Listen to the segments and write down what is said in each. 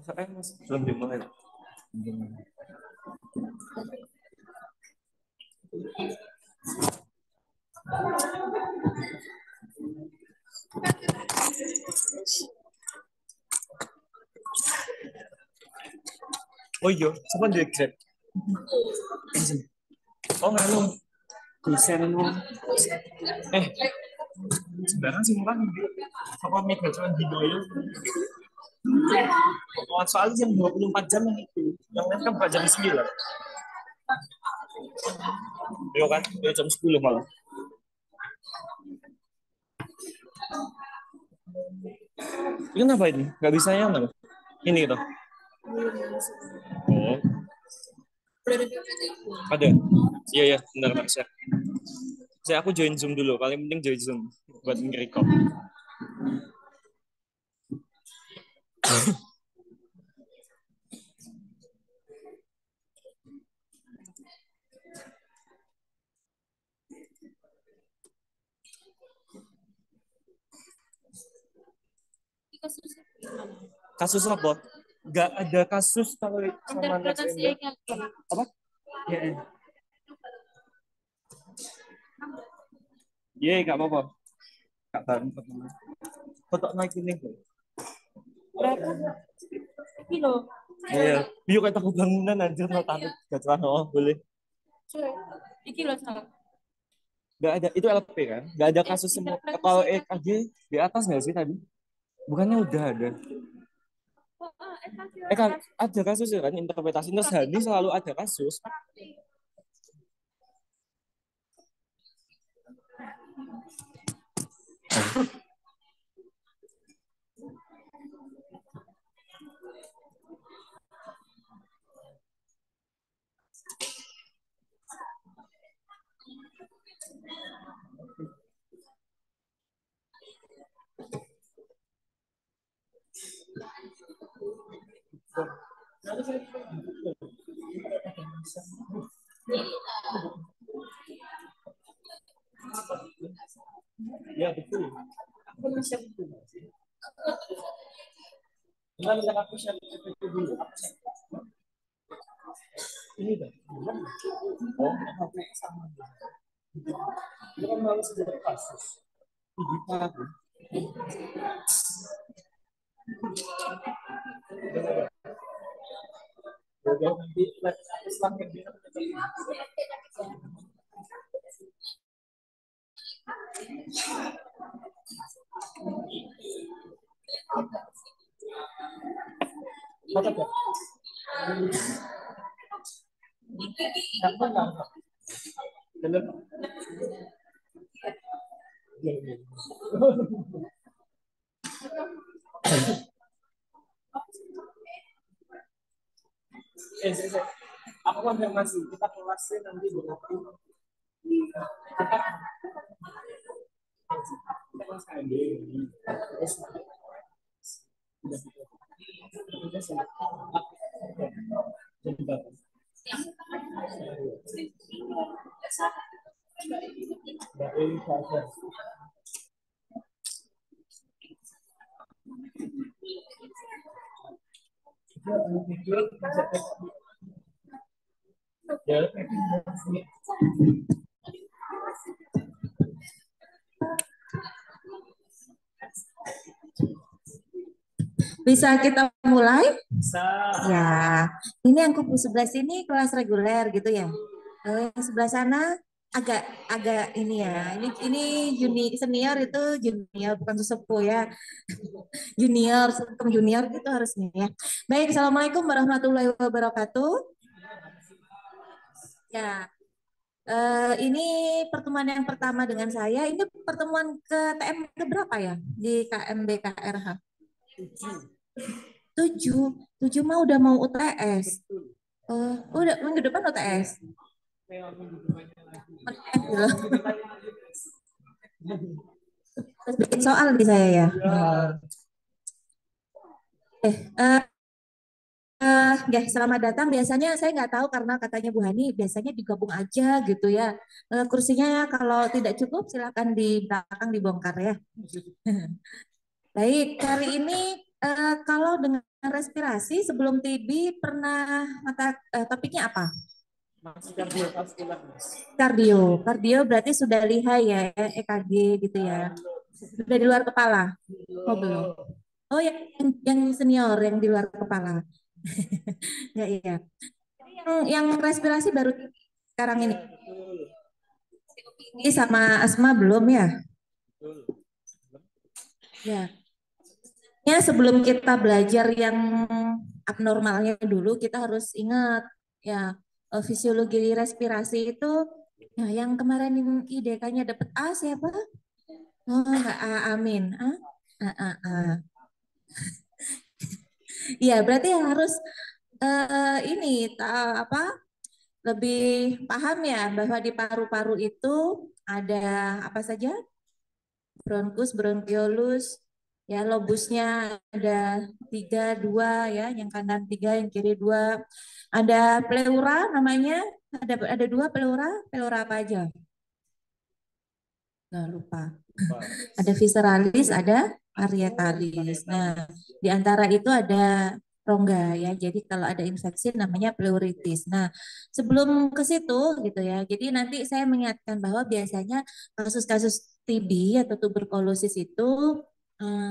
Mas belum dimulai. Oh iya, siapa di grab? Oh nganu, desain eh sebenarnya sih kan apa mega cuman di doyo. Soalnya jam 24 jam yang itu, yang lain kan bukan jam 9. Yo kan, yo jam 10 malah. Ini kenapa ini? Gak bisa yang mana? Ini gitu. Oh, ada. Iya ya, benar Mas. Saya aku join Zoom dulu, paling penting join Zoom buat nge-record. Kasus apa? Gak ada kasus kalau sama apa? Ya, iya, gak apa-apa. Gak tahu. Foto naik ini. Berapa? Kilo. Iya. Yuk kita bangunan anjir no tarik gak celana boleh. Iki loh, nggak ada itu LP kan? Nggak ada kasus semua. Kalau EKG di atas nggak sih tadi? Bukannya udah ada? Kan ada kasus ya kan interpretasi terus Hani selalu ada kasus. Ya betul. Aku siap itu. Enggak aku siap itu dulu. Ini dah. Oh, apa sama. Itu kan harus ada kasus. Kita aku. Udah nanti setelah dia apa tuh? Apa enggak? Belum. Aku konfirmasi kita kelasnya nanti berapa? Kita kelas AD. Bisa kita mulai? Bisa. Ya, ini yang kubu sebelah sini kelas reguler gitu ya. Yang sebelah sana agak ini ya. Ini senior itu junior bukan sesepuh ya. Junior, sebelum junior itu harusnya ya. Baik, assalamualaikum warahmatullahi wabarakatuh. Ya, ini pertemuan yang pertama dengan saya. Ini pertemuan ke TM ke berapa ya di KMBKRH? 7 mah udah mau UTS. Udah minggu depan UTS. Terus bikin soal di saya ya. Selamat datang. Biasanya saya nggak tahu karena katanya Bu Hani biasanya digabung aja gitu ya. Kursinya kalau tidak cukup silakan di belakang dibongkar ya. Baik, hari ini kalau dengan respirasi sebelum TB pernah topiknya apa? Masih kardiovaskular, Mas. Kardio berarti sudah lihai ya, EKG gitu ya. Sudah di luar kepala? Oh belum. Oh yang senior yang di luar kepala. Ya iya. Yang respirasi baru sekarang ini. Ini sama asma belum ya? Ya. Ya sebelum kita belajar yang abnormalnya dulu, kita harus ingat ya fisiologi respirasi itu ya, yang kemarin IDK-nya dapat A siapa? Oh enggak A, Amin. A. Iya berarti harus ini apa lebih paham ya bahwa di paru-paru itu ada apa saja? Bronkus, bronkiolus, ya lobusnya ada tiga, dua ya, yang kanan tiga, yang kiri dua. Ada pleura namanya, ada dua pleura, pleura apa aja? Nggak lupa. Ada visceralis, ada parietalis. Nah, di antara itu ada rongga ya. Jadi kalau ada infeksi namanya pleuritis. Nah, sebelum ke situ gitu ya. Jadi nanti saya mengingatkan bahwa biasanya kasus-kasus TB atau tuberkulosis itu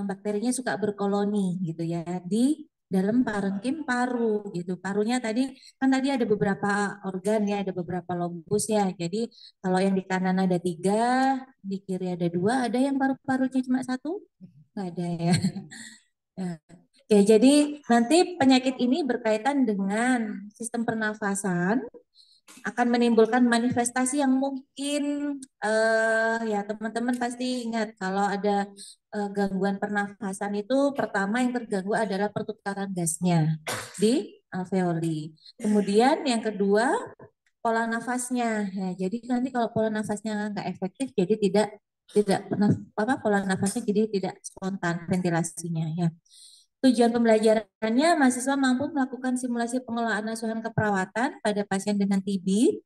bakterinya suka berkoloni gitu ya di dalam parenkim paru gitu. Parunya tadi kan tadi ada beberapa organ ya, ada beberapa lobus ya. Jadi kalau yang di kanan ada tiga, di kiri ada dua, ada yang paru-parunya cuma satu? Nggak ada ya. Nah, oke, jadi nanti penyakit ini berkaitan dengan sistem pernafasan, akan menimbulkan manifestasi yang mungkin ya teman-teman pasti ingat kalau ada gangguan pernafasan itu pertama yang terganggu adalah pertukaran gasnya di alveoli. Kemudian yang kedua pola nafasnya. Ya, jadi nanti kalau pola nafasnya nggak efektif, jadi tidak pernah apa pola nafasnya jadi tidak spontan ventilasinya ya. Tujuan pembelajarannya mahasiswa mampu melakukan simulasi pengelolaan asuhan keperawatan pada pasien dengan TB.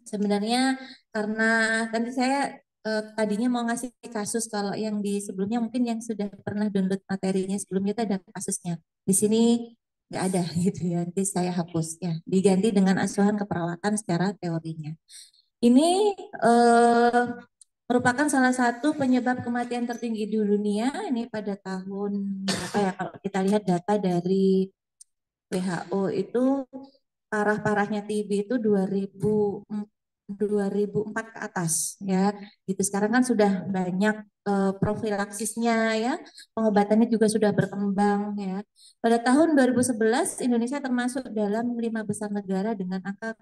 Sebenarnya karena tadi saya tadinya mau ngasih kasus kalau yang di sebelumnya mungkin yang sudah pernah download materinya sebelumnya itu ada kasusnya. Di sini nggak ada gitu ya. Nanti saya hapus ya. Diganti dengan asuhan keperawatan secara teorinya. Ini eh, merupakan salah satu penyebab kematian tertinggi di dunia. Ini pada tahun berapa ya? Kalau kita lihat data dari WHO itu parah-parahnya TB itu 2004 ke atas ya. Gitu sekarang kan sudah banyak profilaksisnya ya. Pengobatannya juga sudah berkembang ya. Pada tahun 2011 Indonesia termasuk dalam 5 besar negara dengan angka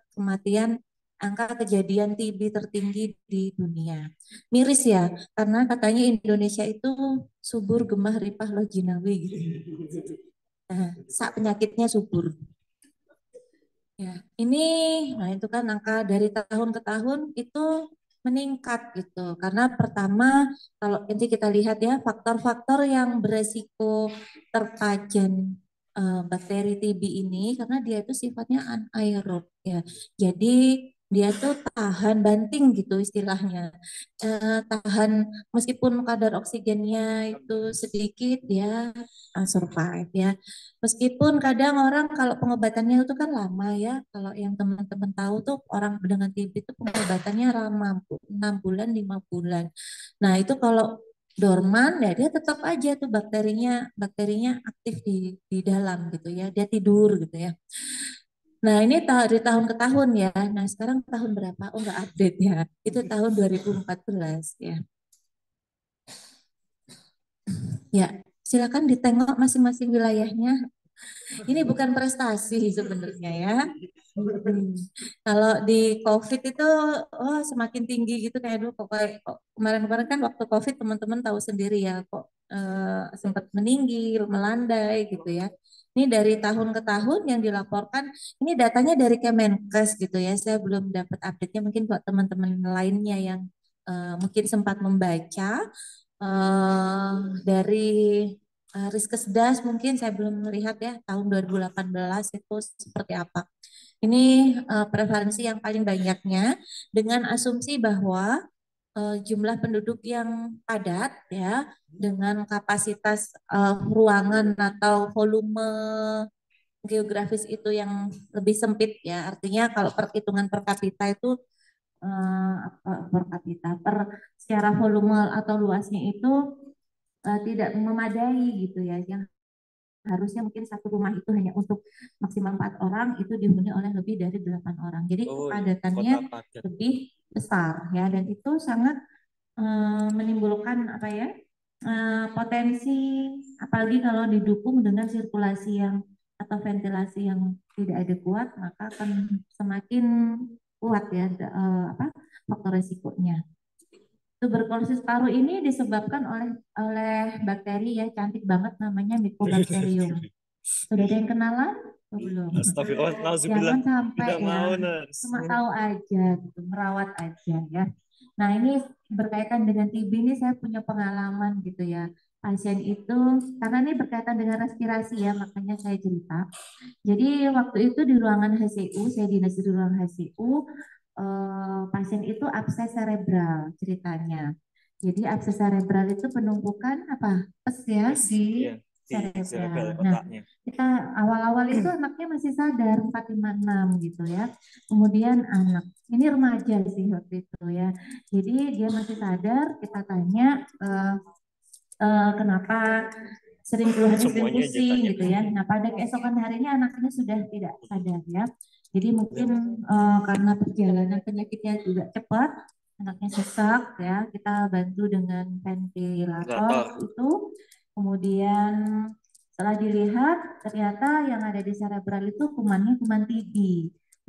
kejadian TB tertinggi di dunia. Miris ya, karena katanya Indonesia itu subur gemah ripah loh jinawi gitu. Nah, sak penyakitnya subur. Ya, ini, nah itu kan angka dari tahun ke tahun itu meningkat gitu. Karena pertama, kalau nanti kita lihat ya, faktor-faktor yang beresiko terpajan bakteri TB ini, karena dia itu sifatnya anaerob ya. Jadi dia tuh tahan banting gitu istilahnya. Tahan meskipun kadar oksigennya itu sedikit, dia survive ya. Meskipun kadang orang kalau pengobatannya itu kan lama ya, kalau yang teman-teman tahu tuh orang dengan TB itu pengobatannya lama, 6 bulan, 5 bulan. Nah itu kalau dorman ya dia tetap aja tuh bakterinya aktif di dalam gitu ya, dia tidur gitu ya. Nah ini dari tahun ke tahun ya, nah sekarang tahun berapa? Oh nggak update ya, itu tahun 2014 ya. Ya, silakan ditengok masing-masing wilayahnya. Ini bukan prestasi sebenarnya ya. Kalau di COVID itu oh semakin tinggi gitu kayak dulu kok kemarin-kemarin kan waktu COVID teman-teman tahu sendiri ya kok sempat meninggi, melandai gitu ya. Ini dari tahun ke tahun yang dilaporkan, ini datanya dari Kemenkes gitu ya. Saya belum dapat update-nya mungkin buat teman-teman lainnya yang mungkin sempat membaca eh, dari Riskesdas mungkin saya belum melihat ya tahun 2018 itu seperti apa. Ini prevalensi yang paling banyaknya dengan asumsi bahwa jumlah penduduk yang padat ya dengan kapasitas ruangan atau volume geografis itu yang lebih sempit ya. Artinya kalau perhitungan per kapita itu per kapita secara volume atau luasnya itu tidak memadai gitu ya. Yang harusnya mungkin satu rumah itu hanya untuk maksimal 4 orang itu dihuni oleh lebih dari 8 orang. Jadi Oh, kepadatannya kota padat. lebih besar ya dan itu sangat menimbulkan apa ya potensi apalagi kalau didukung dengan sirkulasi yang atau ventilasi yang tidak adekuat maka akan semakin kuat ya apa faktor resikonya. Tuberkulosis paru ini disebabkan oleh bakteri ya cantik banget namanya Mycobacterium. Sudah ada yang kenalan? Oh, belum. Astagfirullah, Jangan sampai tidak ya, mau Nars. cuma tahu aja gitu, merawat aja ya. Nah ini berkaitan dengan TB ini saya punya pengalaman gitu ya. Pasien itu, karena ini berkaitan dengan respirasi ya, makanya saya cerita. Jadi waktu itu di ruangan HCU, saya dinas di ruangan HCU, pasien itu abses cerebral ceritanya. Jadi abses cerebral itu penumpukan apa? Pes ya di Iya, di cerebral cerebral. Nah, otaknya. kita awal-awal itu anaknya masih sadar 456 gitu ya. Kemudian anak ini remaja sih waktu itu ya. Jadi dia masih sadar, kita tanya kenapa sering keluhannya sering Semuanya aja pusing tanya. gitu ya. Nah pada keesokan harinya anaknya sudah tidak sadar ya. Jadi mungkin karena perjalanan penyakitnya juga cepat, anaknya sesak ya. Kita bantu dengan ventilator Ventilator. waktu itu. Kemudian setelah dilihat ternyata yang ada di cerebral itu kumannya kuman TB.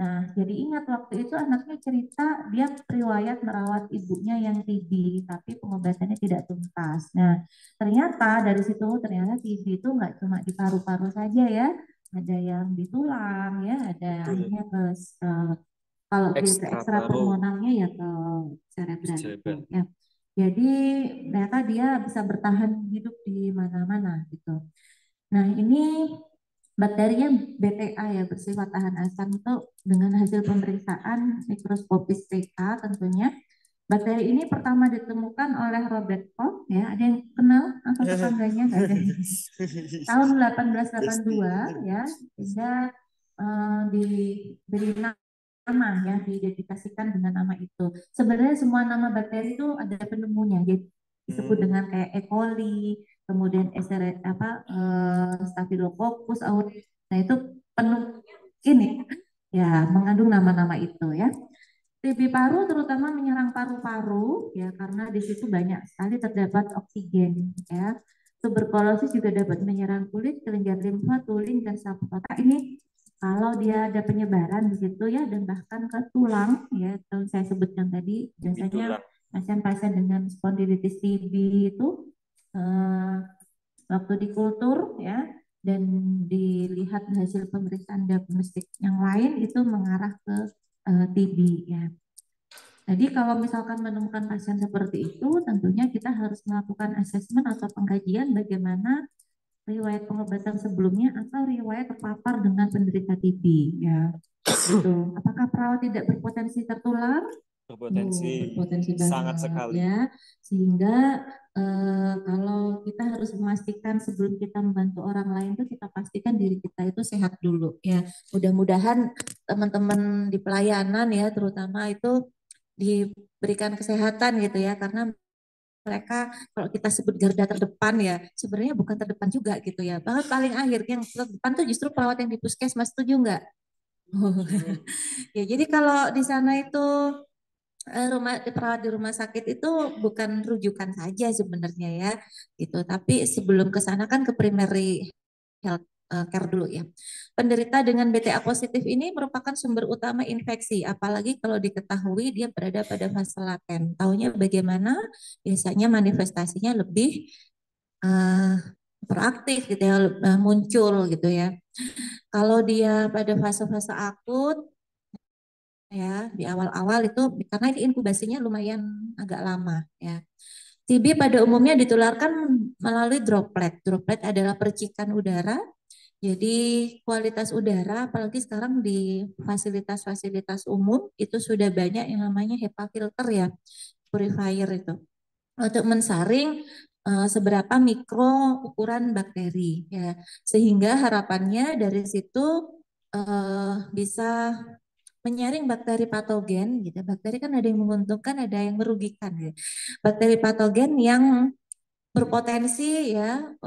Nah, jadi ingat waktu itu anaknya cerita dia riwayat merawat ibunya yang TB, tapi pengobatannya tidak tuntas. Nah, ternyata dari situ ternyata TB itu nggak cuma di paru-paru saja ya, ada yang di tulang ya, ada Betul. akhirnya ke kalau ke Ekstra ekstra paru. pulmonalnya ya ke cerebral itu Cerebral. ya. Jadi ternyata dia bisa bertahan hidup di mana-mana gitu. Nah, ini bakterinya BTA ya, bersifat tahan asam itu dengan hasil pemeriksaan mikroskopis PK tentunya. Bakteri ini pertama ditemukan oleh Robert Koch ya, ada yang kenal atau tetangganya nggak ada? Tahun 1882 ya, sehingga diberi nama ya, diidentifikasikan dengan nama itu. Sebenarnya semua nama bakteri itu ada penemunya, jadi disebut dengan kayak E. coli, kemudian Staphylococcus aureus. Nah itu penuh ini ya mengandung nama-nama itu ya. TB paru terutama menyerang paru-paru ya karena di situ banyak sekali terdapat oksigen ya. Tuberkulosis juga dapat menyerang kulit, kelenjar limfa, tulang dan saraf otak. Ini kalau dia ada penyebaran di situ ya dan bahkan ke tulang ya, kalau saya sebutkan tadi biasanya Itulah. pasien-pasien dengan spondilitis TB itu eh, waktu dikultur ya dan dilihat hasil pemeriksaan diagnostik yang lain itu mengarah ke TB ya. Jadi kalau misalkan menemukan pasien seperti itu, tentunya kita harus melakukan asesmen atau pengkajian bagaimana riwayat pengobatan sebelumnya atau riwayat terpapar dengan penderita TB ya. Gitu. Apakah perawat tidak berpotensi tertular? Berpotensi Berpotensi sangat banget sekali. ya. Sehingga kalau kita harus memastikan sebelum kita membantu orang lain itu kita pastikan diri kita itu sehat dulu ya. Mudah-mudahan teman-teman di pelayanan ya terutama itu diberikan kesehatan gitu ya karena mereka kalau kita sebut garda terdepan ya sebenarnya bukan terdepan juga gitu ya bahkan paling akhir yang terdepan tuh justru perawat yang di puskesmas, setuju nggak? Ya jadi kalau di sana itu perawat di rumah sakit itu bukan rujukan saja sebenarnya ya gitu tapi sebelum ke sana kan ke primary health care dulu ya. Penderita dengan BTA positif ini merupakan sumber utama infeksi, apalagi kalau diketahui dia berada pada fase laten. Tahunya bagaimana? Biasanya manifestasinya lebih uh, proaktif gitu ya, muncul gitu ya. Kalau dia pada fase-fase akut ya di awal-awal itu karena ini inkubasinya lumayan agak lama ya. TB pada umumnya ditularkan melalui droplet. Droplet adalah percikan udara. Jadi kualitas udara, apalagi sekarang di fasilitas-fasilitas umum itu sudah banyak yang namanya HEPA filter ya. purifier itu untuk mensaring seberapa mikro ukuran bakteri ya, sehingga harapannya dari situ bisa menyaring bakteri patogen gitu. Bakteri kan ada yang menguntungkan, ada yang merugikan gitu. Bakteri patogen yang berpotensi ya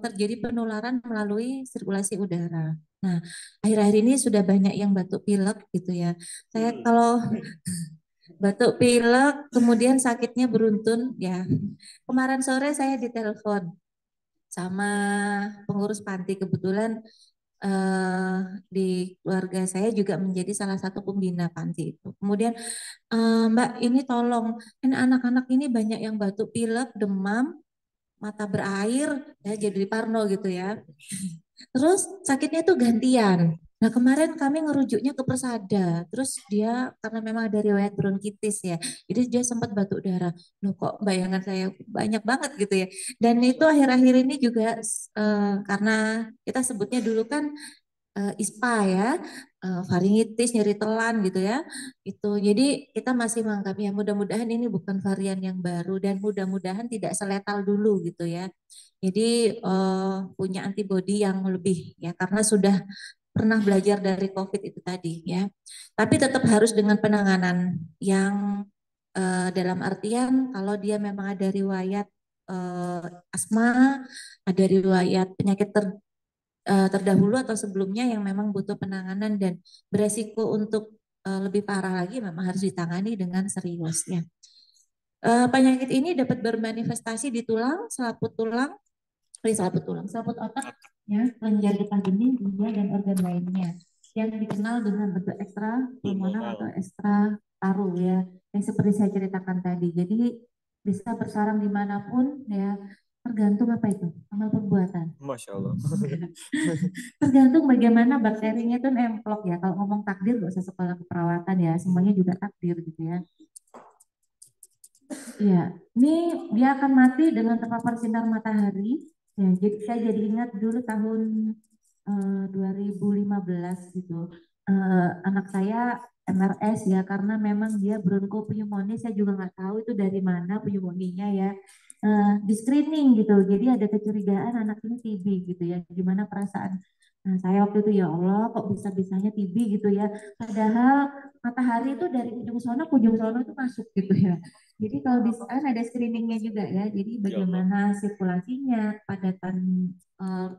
terjadi penularan melalui sirkulasi udara. Nah, akhir-akhir ini sudah banyak yang batuk pilek gitu ya. Saya kalau batuk pilek kemudian sakitnya beruntun ya. Kemarin sore saya ditelepon sama pengurus panti, kebetulan eh, di keluarga saya juga menjadi salah satu pembina panti itu. Kemudian Mbak ini tolong, kan anak-anak ini banyak yang batuk pilek, demam, mata berair, ya jadi parno gitu ya. Terus sakitnya tuh gantian. Nah kemarin kami ngerujuknya ke Persada, terus dia karena memang ada riwayat bronkitis ya, jadi dia sempat batuk darah. Loh kok bayangan saya banyak banget gitu ya. Dan itu akhir-akhir ini juga karena kita sebutnya dulu kan ISPA ya, faringitis, nyeri telan gitu ya. Itu jadi kita masih menganggap ya mudah-mudahan ini bukan varian yang baru dan mudah-mudahan tidak seletal dulu gitu ya. Jadi punya antibodi yang lebih ya karena sudah pernah belajar dari COVID itu tadi ya. Tapi tetap harus dengan penanganan yang dalam artian kalau dia memang ada riwayat asma, ada riwayat penyakit terdahulu atau sebelumnya yang memang butuh penanganan dan beresiko untuk lebih parah lagi memang harus ditangani dengan serius ya. Penyakit ini dapat bermanifestasi di tulang, selaput otak, ya, kelenjar getah bening, ginjal dan organ lainnya yang dikenal dengan bentuk ekstra pulmonar atau ekstra paru ya, yang seperti saya ceritakan tadi. Jadi bisa bersarang dimanapun ya, tergantung apa itu amal perbuatan. Masya Allah. Tergantung bagaimana bakterinya itu nemplok ya. Kalau ngomong takdir gak usah sekolah keperawatan ya, semuanya juga takdir gitu ya. Iya, ini dia akan mati dengan terpapar sinar matahari. Ya, jadi saya jadi ingat dulu tahun 2015 gitu. Anak saya MRS ya, karena memang dia bronkopneumonia. Saya juga nggak tahu itu dari mana pneumonia ya. Di screening gitu, jadi ada kecurigaan anak ini TB gitu ya. Gimana perasaan? Nah, saya waktu itu ya Allah, kok bisa-bisanya TB gitu ya. Padahal matahari itu dari ujung sono ke ujung sono itu masuk gitu ya. Jadi kalau di sana ada screeningnya juga ya. Jadi bagaimana sirkulasinya, kepadatan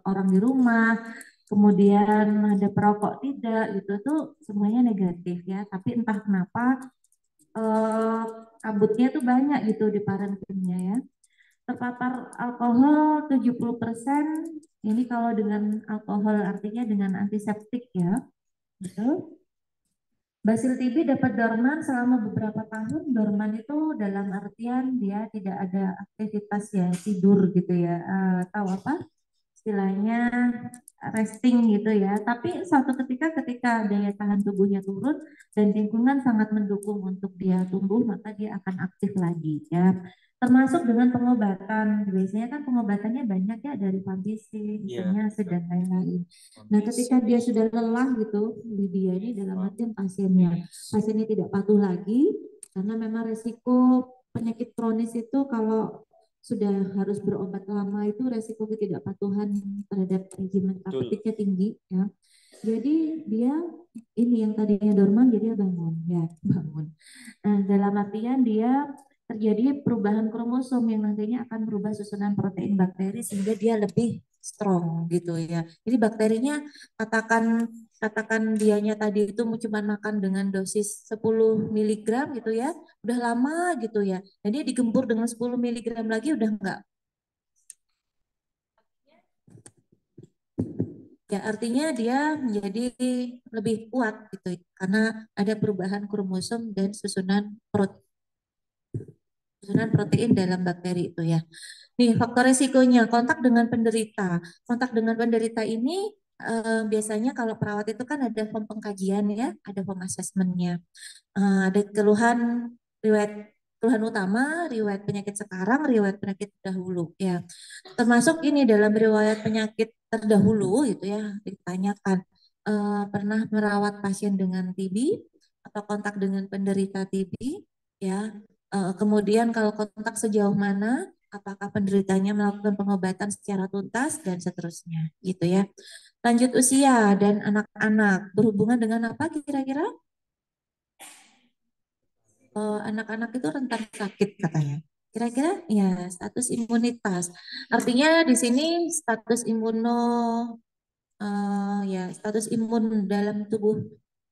orang di rumah, kemudian ada perokok tidak gitu tuh semuanya negatif ya. Tapi entah kenapa eh, kabutnya tuh banyak gitu di parenkumnya ya. Terpapar alkohol 70%. Ini kalau dengan alkohol artinya dengan antiseptik ya. Betul. Basil TB dapat dorman selama beberapa tahun. Dorman itu dalam artian dia tidak ada aktivitas ya, tidur gitu ya. Tahu apa? Istilahnya resting gitu ya. Tapi suatu ketika daya tahan tubuhnya turun dan lingkungan sangat mendukung untuk dia tumbuh, maka dia akan aktif lagi ya. Termasuk dengan pengobatan. Biasanya kan pengobatannya banyak ya dari fambisin, isoniazid dan lain-lain. Nah, ketika dia sudah lelah gitu, di dia ini dalam artian pasiennya tidak patuh lagi karena memang resiko penyakit kronis itu kalau sudah harus berobat lama itu resiko ketidakpatuhan terhadap regimen terapeutiknya tinggi ya. Jadi dia ini yang tadinya dorman jadi bangun ya, bangun. Nah, dalam artian dia terjadi perubahan kromosom yang nantinya akan merubah susunan protein bakteri sehingga dia lebih strong gitu ya. Jadi bakterinya katakan katakan dianya tadi itu cuma makan dengan dosis 10 miligram gitu ya, udah lama gitu ya. Jadi digempur dengan 10 miligram lagi udah enggak. Ya artinya dia menjadi lebih kuat gitu karena ada perubahan kromosom dan susunan protein dalam bakteri itu ya. Nih, faktor resikonya kontak dengan penderita. Kontak dengan penderita ini biasanya kalau perawat itu kan ada form pengkajian ya, ada form assessmentnya. Ada riwayat keluhan utama, riwayat penyakit sekarang, riwayat penyakit terdahulu ya. Termasuk ini dalam riwayat penyakit terdahulu itu ya ditanyakan pernah merawat pasien dengan TB atau kontak dengan penderita TB ya. Kemudian kalau kontak sejauh mana, apakah penderitanya melakukan pengobatan secara tuntas dan seterusnya, gitu ya. Lanjut usia dan anak-anak berhubungan dengan apa kira-kira? Anak-anak itu rentan sakit katanya. Kira-kira ya status imunitas. Artinya di sini status ya status imun dalam tubuh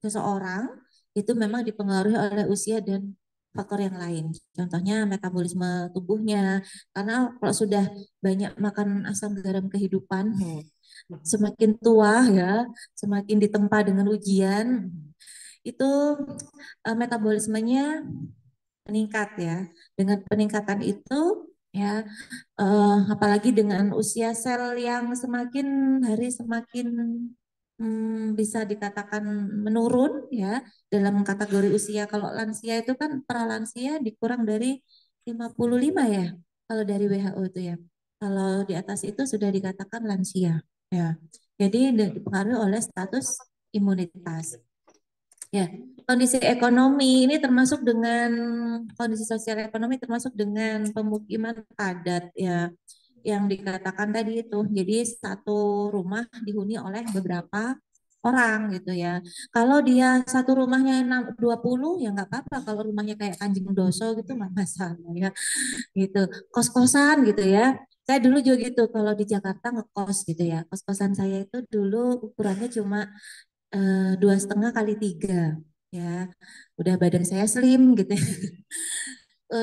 seseorang itu memang dipengaruhi oleh usia dan faktor yang lain. Contohnya metabolisme tubuhnya. Karena kalau sudah banyak makan asam garam kehidupan, semakin tua ya, semakin ditempa dengan ujian, itu metabolismenya meningkat ya. Dengan peningkatan itu ya, apalagi dengan usia sel yang semakin hari semakin bisa dikatakan menurun ya dalam kategori usia. Kalau lansia itu kan pralansia dikurang dari 55 ya kalau dari WHO itu ya. Kalau di atas itu sudah dikatakan lansia ya. Jadi dipengaruhi oleh status imunitas. Ya, kondisi ekonomi ini termasuk dengan kondisi sosial ekonomi termasuk dengan pemukiman padat ya yang dikatakan tadi itu. Jadi satu rumah dihuni oleh beberapa orang gitu ya. Kalau dia satu rumahnya 20 ya nggak apa-apa. Kalau rumahnya kayak Kanjeng Doso gitu nggak masalah ya gitu. Kos-kosan gitu ya. Saya dulu juga gitu kalau di Jakarta ngekos gitu ya. Kos-kosan saya itu dulu ukurannya cuma 2,5 kali 3 ya, udah badan saya slim gitu ya.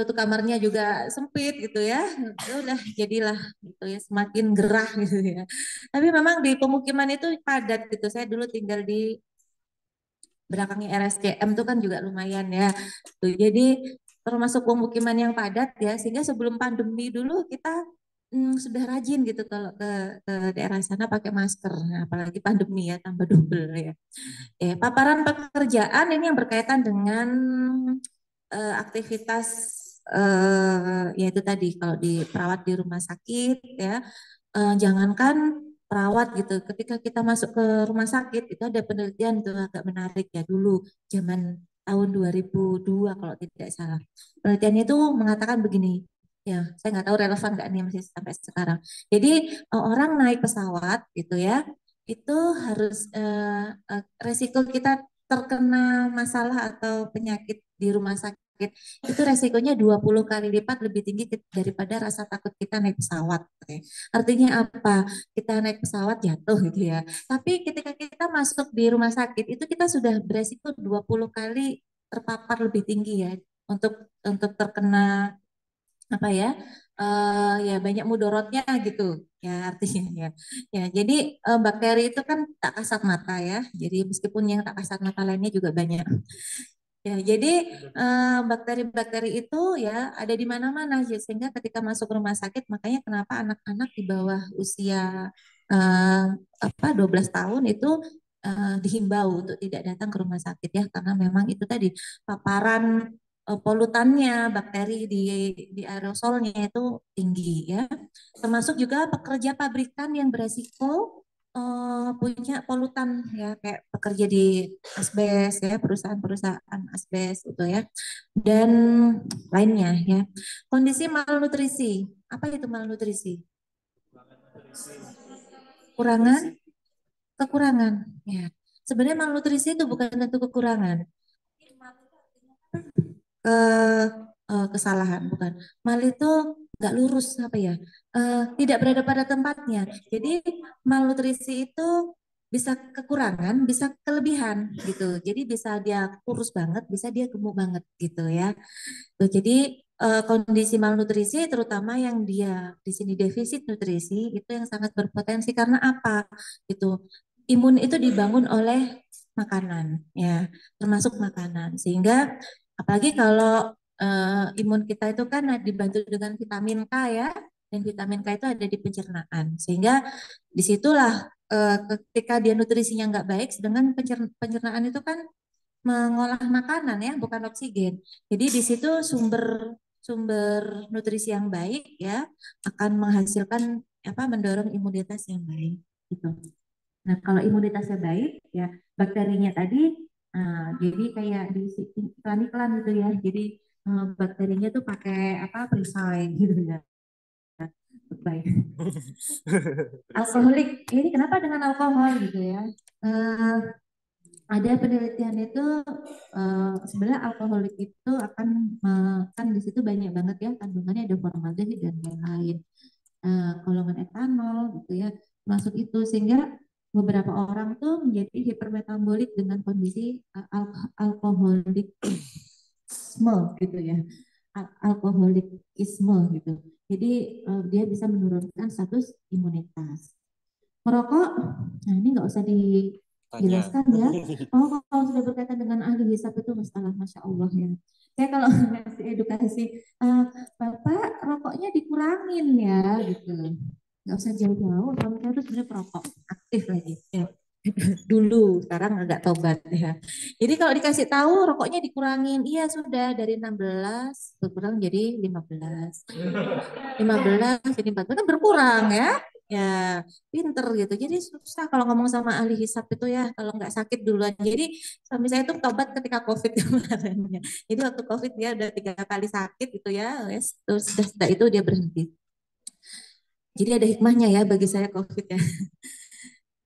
Itu kamarnya juga sempit gitu ya. Ya udah jadilah gitu ya semakin gerah gitu ya, tapi memang di pemukiman itu padat gitu. Saya dulu tinggal di belakangnya RSCM tuh kan juga lumayan ya tuh, jadi termasuk pemukiman yang padat ya, sehingga sebelum pandemi dulu kita sudah rajin gitu kalau ke daerah sana pakai masker. Nah, apalagi pandemi ya tambah double ya. Paparan pekerjaan ini yang berkaitan dengan aktivitas yaitu tadi kalau di perawat di rumah sakit ya, jangankan perawat gitu, ketika kita masuk ke rumah sakit itu ada penelitian tuh agak menarik ya dulu zaman tahun 2002 kalau tidak salah. Penelitiannya itu mengatakan begini, ya saya nggak tahu relevan nggak nih masih sampai sekarang. Jadi orang naik pesawat gitu ya, itu harus resiko kita terkena masalah atau penyakit di rumah sakit itu resikonya 20 kali lipat lebih tinggi daripada rasa takut kita naik pesawat. Artinya apa? Kita naik pesawat jatuh gitu ya. Tapi ketika kita masuk di rumah sakit itu kita sudah beresiko 20 kali terpapar lebih tinggi ya untuk terkena apa ya, ya banyak mudorotnya gitu ya artinya ya. Ya jadi bakteri itu kan tak kasat mata ya, jadi meskipun yang tak kasat mata lainnya juga banyak ya. Jadi bakteri-bakteri itu ya ada di mana-mana ya, sehingga ketika masuk rumah sakit makanya kenapa anak-anak di bawah usia eh, 12 tahun itu dihimbau untuk tidak datang ke rumah sakit ya, karena memang itu tadi paparan polutannya bakteri di aerosolnya itu tinggi ya. Termasuk juga pekerja pabrikan yang beresiko punya polutan ya, kayak pekerja di asbes ya, perusahaan-perusahaan asbes itu ya, dan lainnya ya. Kondisi malnutrisi, apa itu malnutrisi? Kurangan, kekurangan ya. Sebenarnya malnutrisi itu bukan tentu kekurangan, ke kesalahan bukan. Mal itu nggak lurus apa ya, tidak berada pada tempatnya. Jadi malnutrisi itu bisa kekurangan bisa kelebihan gitu, jadi bisa dia kurus banget bisa dia gemuk banget gitu ya. Tuh, jadi kondisi malnutrisi terutama yang dia di sini defisit nutrisi itu yang sangat berpotensi karena apa gitu, imun itu dibangun oleh makanan ya, termasuk makanan, sehingga apalagi kalau imun kita itu kan dibantu dengan vitamin K ya, dan vitamin K itu ada di pencernaan, sehingga disitulah ketika dia nutrisinya nggak baik, sedangkan pencernaan itu kan mengolah makanan ya, bukan oksigen. Jadi di situ sumber sumber nutrisi yang baik ya akan menghasilkan apa, mendorong imunitas yang baik gitu. Nah, kalau imunitasnya baik ya bakterinya tadi jadi kayak di iklan-iklan gitu ya. Jadi bakterinya tuh pakai apa perisai gitu ya. Baik. Alkoholik ini kenapa dengan alkohol gitu ya? Eh, ada penelitian itu sebenarnya alkoholik itu akan kan di situ banyak banget ya kandungannya ada formaldehid dan lain-lain, golongan etanol gitu ya masuk itu sehingga beberapa orang tuh menjadi hipermetabolik dengan kondisi alkoholikisme gitu ya, alkoholikisme gitu. Jadi dia bisa menurunkan status imunitas. Merokok, nah ini nggak usah Tanya. dijelaskan ya. Oh, kalau sudah berkaitan dengan ahli hisap itu masalah, masya Allah ya. Saya kalau ngasih edukasi, eh, Bapak rokoknya dikurangin ya, gitu. Nggak usah jauh-jauh, suami saya itu sebenarnya perokok aktif lagi. Ya. Dulu, sekarang agak tobat ya. Jadi kalau dikasih tahu rokoknya dikurangin, iya sudah dari 16 berkurang jadi 15. 15 jadi 14 kan berkurang ya. Ya, pinter gitu. Jadi susah kalau ngomong sama ahli hisap itu ya, kalau nggak sakit duluan. Jadi suami saya itu tobat ketika COVID kemarin ya. Jadi waktu COVID dia udah 3 kali sakit gitu ya, wes, terus setelah itu dia berhenti. Jadi ada hikmahnya ya bagi saya COVID ya.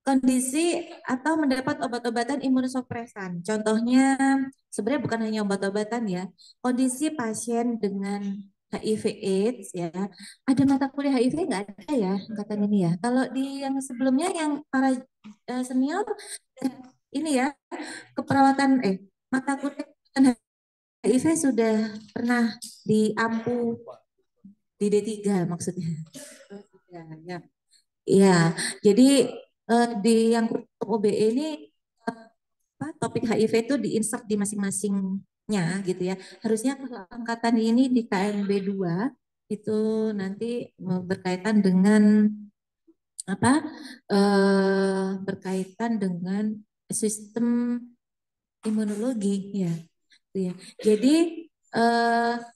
Kondisi atau mendapat obat-obatan imunosupresan. Contohnya sebenarnya bukan hanya obat-obatan ya. Kondisi pasien dengan HIV/AIDS ya. Ada mata kuliah HIV nggak ada ya angkatan ini ya. Kalau di yang sebelumnya yang para senior ini ya keperawatan mata kuliah HIV sudah pernah diampu di D3 maksudnya. Ya, ya. Iya, jadi di yang untuk OBE ini apa, topik HIV itu diinsert di masing-masingnya gitu ya. Harusnya kalau angkatan ini di KMB 2 itu nanti berkaitan dengan apa? Berkaitan dengan sistem imunologi ya. Gitu ya. Jadi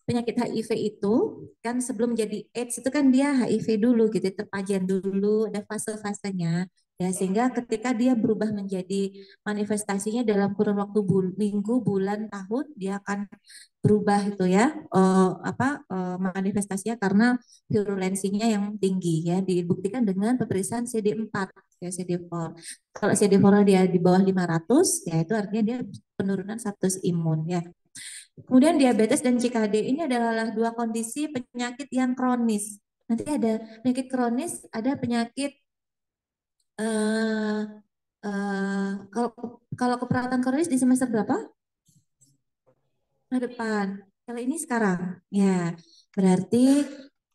penyakit HIV itu kan sebelum jadi AIDS itu kan dia HIV dulu gitu, terpajan dulu, ada fase-fasenya ya sehingga ketika dia berubah menjadi manifestasinya dalam kurun waktu minggu, bulan, tahun dia akan berubah itu ya manifestasinya karena virulensinya yang tinggi ya dibuktikan dengan pemeriksaan CD4 ya CD4. Kalau CD4 dia di bawah 500 ya itu artinya dia penurunan status imun ya. Kemudian diabetes dan CKD ini adalah dua kondisi penyakit yang kronis. Nanti ada penyakit kronis, ada penyakit eh kalau kalau keperawatan kronis di semester berapa? Nah, depan. Kalau ini sekarang. Ya, berarti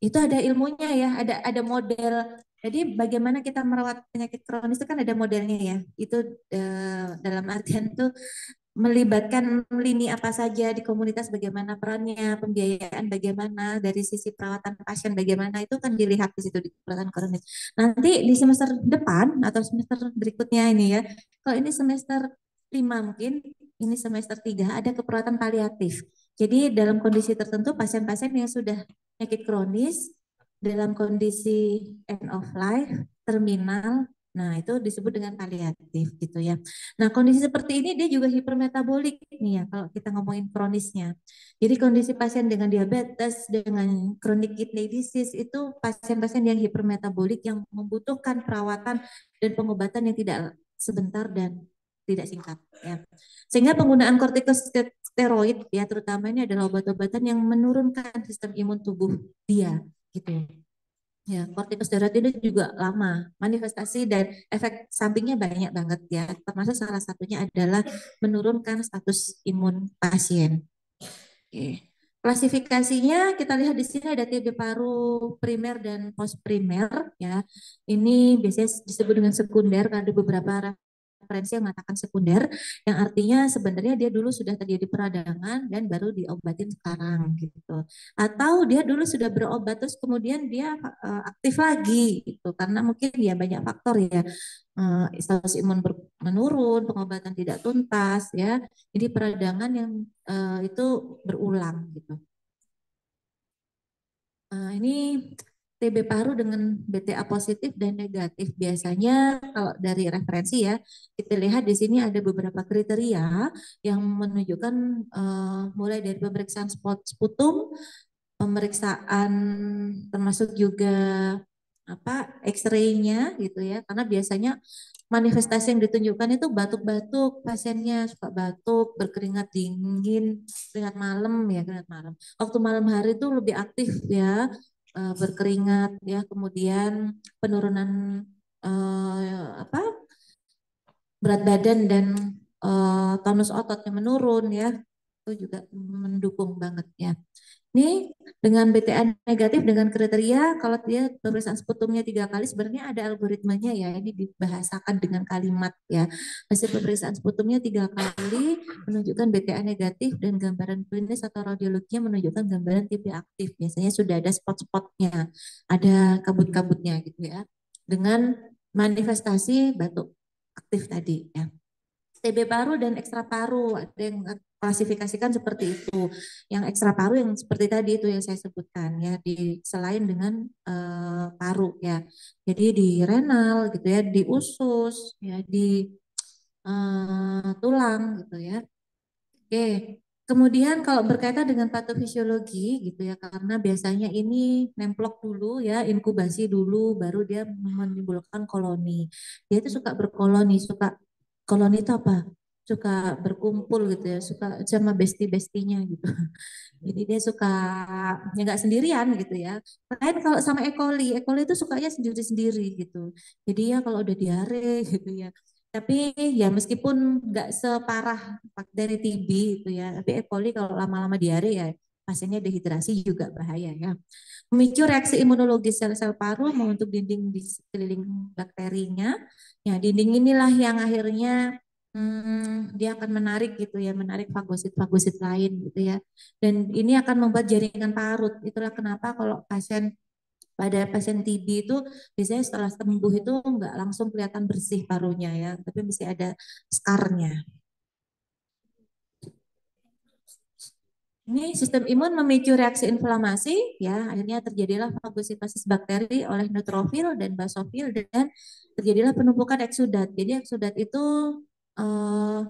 itu ada ilmunya ya, ada model. Jadi bagaimana kita merawat penyakit kronis itu kan ada modelnya ya. Itu dalam artian tuh melibatkan lini apa saja di komunitas, bagaimana perannya, pembiayaan bagaimana, dari sisi perawatan pasien bagaimana, itu kan dilihat di situ di perawatan kronis. Nanti di semester depan atau semester berikutnya ini ya, kalau ini semester 5 mungkin, ini semester 3 ada keperawatan paliatif. Jadi dalam kondisi tertentu pasien-pasien yang sudah penyakit kronis dalam kondisi end of life, terminal, nah itu disebut dengan paliatif gitu ya. Nah, kondisi seperti ini dia juga hipermetabolik nih ya kalau kita ngomongin kronisnya. Jadi kondisi pasien dengan diabetes, dengan chronic kidney disease itu pasien-pasien yang hipermetabolik yang membutuhkan perawatan dan pengobatan yang tidak sebentar dan tidak singkat ya. Sehingga penggunaan kortikosteroid ya terutama ini adalah obat-obatan yang menurunkan sistem imun tubuh dia gitu. Ya, kortikosteroid ini juga lama manifestasi dan efek sampingnya banyak banget ya. Termasuk salah satunya adalah menurunkan status imun pasien. Oke. Klasifikasinya kita lihat di sini ada TB paru primer dan post primer ya. Ini biasanya disebut dengan sekunder karena ada beberapa referensi yang mengatakan sekunder, yang artinya sebenarnya dia dulu sudah terjadi peradangan dan baru diobatin sekarang gitu. Atau dia dulu sudah berobat terus kemudian dia aktif lagi gitu karena mungkin ya banyak faktor ya. Status imun menurun, pengobatan tidak tuntas ya. Jadi peradangan yang itu berulang gitu. Ini TB paru dengan BTA positif dan negatif. Biasanya kalau dari referensi ya, kita lihat di sini ada beberapa kriteria yang menunjukkan mulai dari pemeriksaan sputum, pemeriksaan termasuk juga apa X-ray-nya gitu ya. Karena biasanya manifestasi yang ditunjukkan itu batuk-batuk, pasiennya suka batuk, berkeringat dingin, keringat malam ya, keringat malam. Waktu malam hari itu lebih aktif ya, berkeringat ya, kemudian penurunan apa berat badan dan tonus ototnya menurun ya, itu juga mendukung banget ya. Ini dengan BTA negatif dengan kriteria kalau dia pemeriksaan sputumnya 3 kali sebenarnya ada algoritmanya ya, ini dibahasakan dengan kalimat ya. Hasil pemeriksaan sputumnya 3 kali menunjukkan BTA negatif dan gambaran klinis atau radiologinya menunjukkan gambaran TB aktif. Biasanya sudah ada spot-spotnya, ada kabut-kabutnya gitu ya. Dengan manifestasi batuk aktif tadi ya. TB paru dan ekstra paru ada yang klasifikasikan seperti itu. Yang ekstra paru yang seperti tadi itu yang saya sebutkan ya, di selain dengan paru ya. Jadi di renal gitu ya, di usus ya, di tulang gitu ya. Oke. Kemudian kalau berkaitan dengan patofisiologi gitu ya, karena biasanya ini nemplok dulu ya, inkubasi dulu, baru dia menimbulkan koloni. Dia itu suka berkoloni, suka koloni itu apa? Suka berkumpul gitu ya, suka sama besti-bestinya gitu. Jadi dia suka ya nggak sendirian gitu ya. Lain kalau sama E. coli, E. coli itu sukanya sendiri-sendiri gitu. Jadi ya kalau udah diare gitu ya. Tapi ya meskipun nggak separah bakteri TB itu ya, tapi E. coli kalau lama-lama diare ya pasiennya dehidrasi juga bahaya ya. Memicu reaksi imunologi sel-sel paru membentuk dinding di sekeliling bakterinya. Ya, dinding inilah yang akhirnya dia akan menarik gitu ya, menarik fagosit-fagosit lain gitu ya. Dan ini akan membuat jaringan parut. Itulah kenapa kalau pada pasien TB itu biasanya setelah sembuh itu nggak langsung kelihatan bersih parunya ya, tapi mesti ada skarnya. Ini sistem imun memicu reaksi inflamasi, ya akhirnya terjadilah fagositosis bakteri oleh neutrofil dan basofil dan terjadilah penumpukan eksudat. Jadi eksudat itu eh,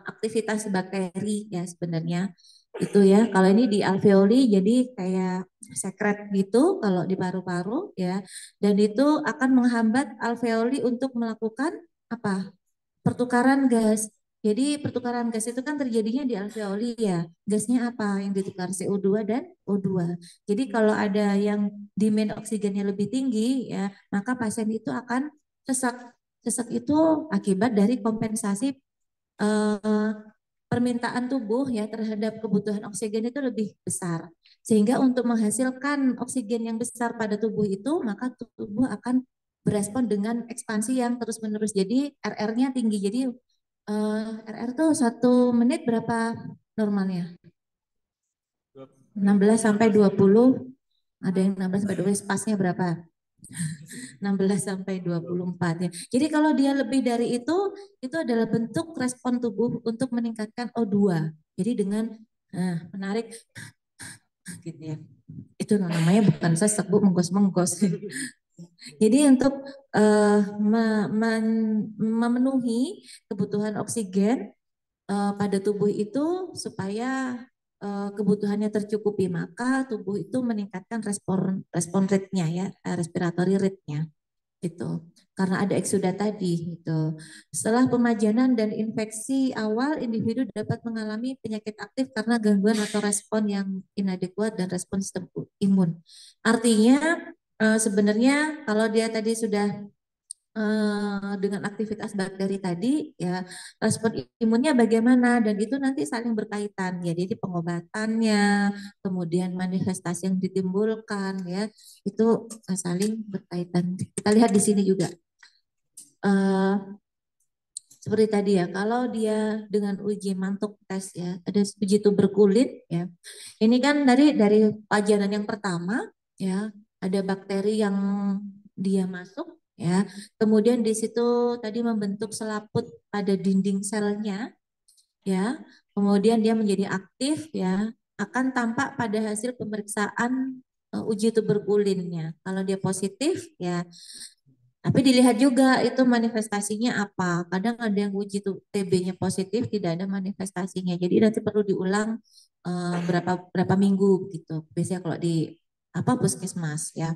aktivitas bakteri ya sebenarnya itu ya. Kalau ini di alveoli jadi kayak sekret gitu kalau di paru-paru ya. Dan itu akan menghambat alveoli untuk melakukan apa? Pertukaran gas. Jadi pertukaran gas itu kan terjadinya di alveoli ya. Gasnya apa yang ditukar CO2 dan O2. Jadi kalau ada yang demand oksigennya lebih tinggi ya, maka pasien itu akan sesak. Sesak itu akibat dari kompensasi eh, permintaan tubuh ya terhadap kebutuhan oksigen itu lebih besar. Sehingga untuk menghasilkan oksigen yang besar pada tubuh itu, maka tubuh akan berespon dengan ekspansi yang terus-menerus. Jadi RR-nya tinggi. Jadi RR tuh 1 menit berapa normalnya? 16 sampai 20. Ada yang 16 sampai 20, spasnya berapa? 16 sampai 24 ya. Jadi kalau dia lebih dari itu adalah bentuk respon tubuh untuk meningkatkan O2. Jadi dengan menarik gitu ya. Itu namanya bukan sesek Bu, menggos-menggos. Jadi untuk memenuhi kebutuhan oksigen pada tubuh itu supaya kebutuhannya tercukupi, maka tubuh itu meningkatkan respon respon rate-nya ya, respiratory rate-nya gitu. Karena ada eksudat tadi gitu. Setelah pemajanan dan infeksi awal, individu dapat mengalami penyakit aktif karena gangguan atau respon yang inadekuat dan respon sistem imun. Artinya sebenarnya kalau dia tadi sudah dengan aktivitas bakteri tadi ya respon imunnya bagaimana dan itu nanti saling berkaitan ya, jadi pengobatannya kemudian manifestasi yang ditimbulkan ya itu saling berkaitan. Kita lihat di sini juga uh, seperti tadi ya, kalau dia dengan uji mantuk tes ya, ada uji tuberkulit ya. Ini kan dari pajanan yang pertama ya, ada bakteri yang dia masuk ya. Kemudian di situ tadi membentuk selaput pada dinding selnya ya. Kemudian dia menjadi aktif ya, akan tampak pada hasil pemeriksaan uji tuberkulinnya. Kalau dia positif ya, tapi dilihat juga itu manifestasinya apa. Kadang ada yang uji tuh TB-nya positif tidak ada manifestasinya. Jadi nanti perlu diulang berapa berapa minggu gitu. Biasanya kalau di apa puskesmas ya.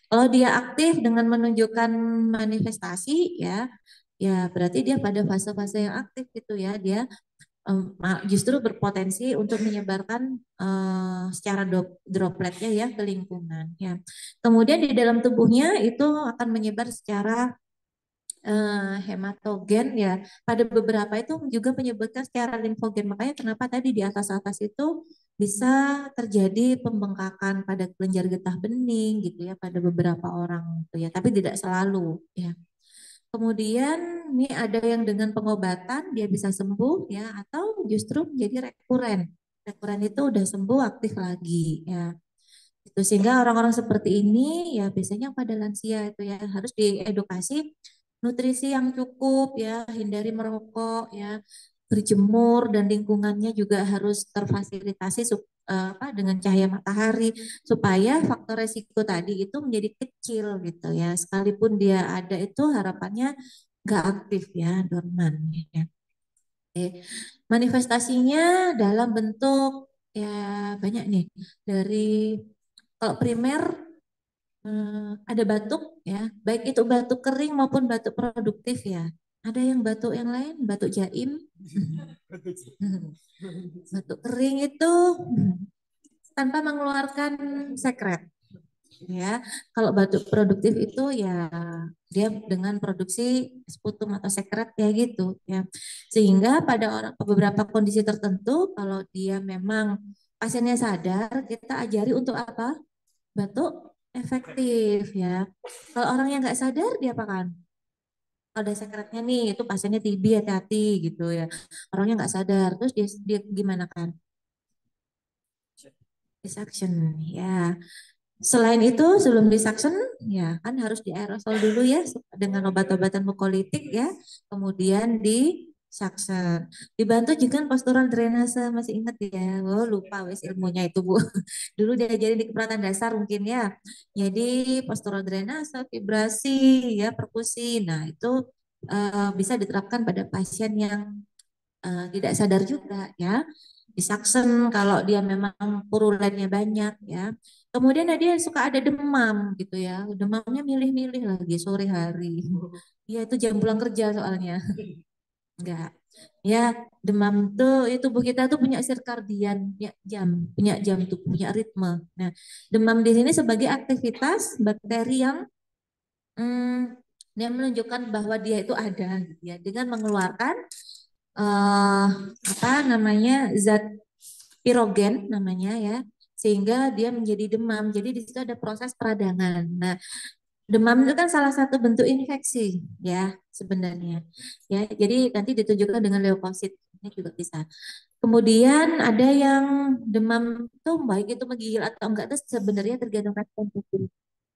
Kalau dia aktif dengan menunjukkan manifestasi ya, ya berarti dia pada fase-fase yang aktif gitu ya. Dia justru berpotensi untuk menyebarkan secara dropletnya ya ke lingkungan ya. Kemudian di dalam tubuhnya itu akan menyebar secara hematogen ya. Pada beberapa itu juga menyebabkan secara limfogen. Makanya kenapa tadi di atas-atas itu bisa terjadi pembengkakan pada kelenjar getah bening gitu ya pada beberapa orang gitu ya. Tapi tidak selalu ya. Kemudian ini ada yang dengan pengobatan dia bisa sembuh ya atau justru menjadi rekuren. Rekuren itu udah sembuh aktif lagi ya. Itu sehingga orang-orang seperti ini ya biasanya pada lansia itu ya harus diedukasi nutrisi yang cukup ya, hindari merokok ya, berjemur dan lingkungannya juga harus terfasilitasi dengan cahaya matahari supaya faktor resiko tadi itu menjadi kecil gitu ya. Sekalipun dia ada itu harapannya nggak aktif ya, dorman ya. Oke. Manifestasinya dalam bentuk ya banyak nih dari kalau primer ada batuk ya, baik itu batuk kering maupun batuk produktif ya. Ada yang batuk yang lain, batuk jaim. Batuk kering itu tanpa mengeluarkan sekret ya. Kalau batuk produktif itu ya dia dengan produksi sputum atau sekret ya gitu ya. Sehingga pada orang beberapa kondisi tertentu kalau dia memang pasiennya sadar, kita ajari untuk apa? Batuk efektif ya. Kalau orang yang nggak sadar dia apakan? Kalau ada sekretnya nih itu pasiennya TB hati-hati gitu ya. Orangnya nggak sadar terus dia gimana kan? Dissection ya. Selain itu sebelum dissection ya kan harus di aerosol dulu ya dengan obat-obatan mukolitik ya. Kemudian di suction. Dibantu juga postural drainase masih ingat ya. Oh lupa wes ilmunya itu Bu. Dulu diajarin di keperawatan dasar mungkin ya. Jadi postural drainase, vibrasi ya, perkusi. Nah, itu bisa diterapkan pada pasien yang tidak sadar juga ya. Disaksen kalau dia memang purulennya banyak ya. Kemudian dia suka ada demam gitu ya. Demamnya milih-milih lagi sore hari. Ya itu jam pulang kerja soalnya. Enggak. Ya, demam tuh itu tubuh kita tuh punya sirkadian, punya jam tuh, punya ritme. Nah, demam di sini sebagai aktivitas bakteri yang menunjukkan bahwa dia itu ada gitu ya dengan mengeluarkan eh apa namanya zat pirogen namanya ya sehingga dia menjadi demam. Jadi di situ ada proses peradangan. Nah, demam itu kan salah satu bentuk infeksi ya sebenarnya. Ya, jadi nanti ditunjukkan dengan leukosit ini juga bisa. Kemudian ada yang demam tuh baik itu menggigil atau enggak itu sebenarnya tergantung respon tubuh.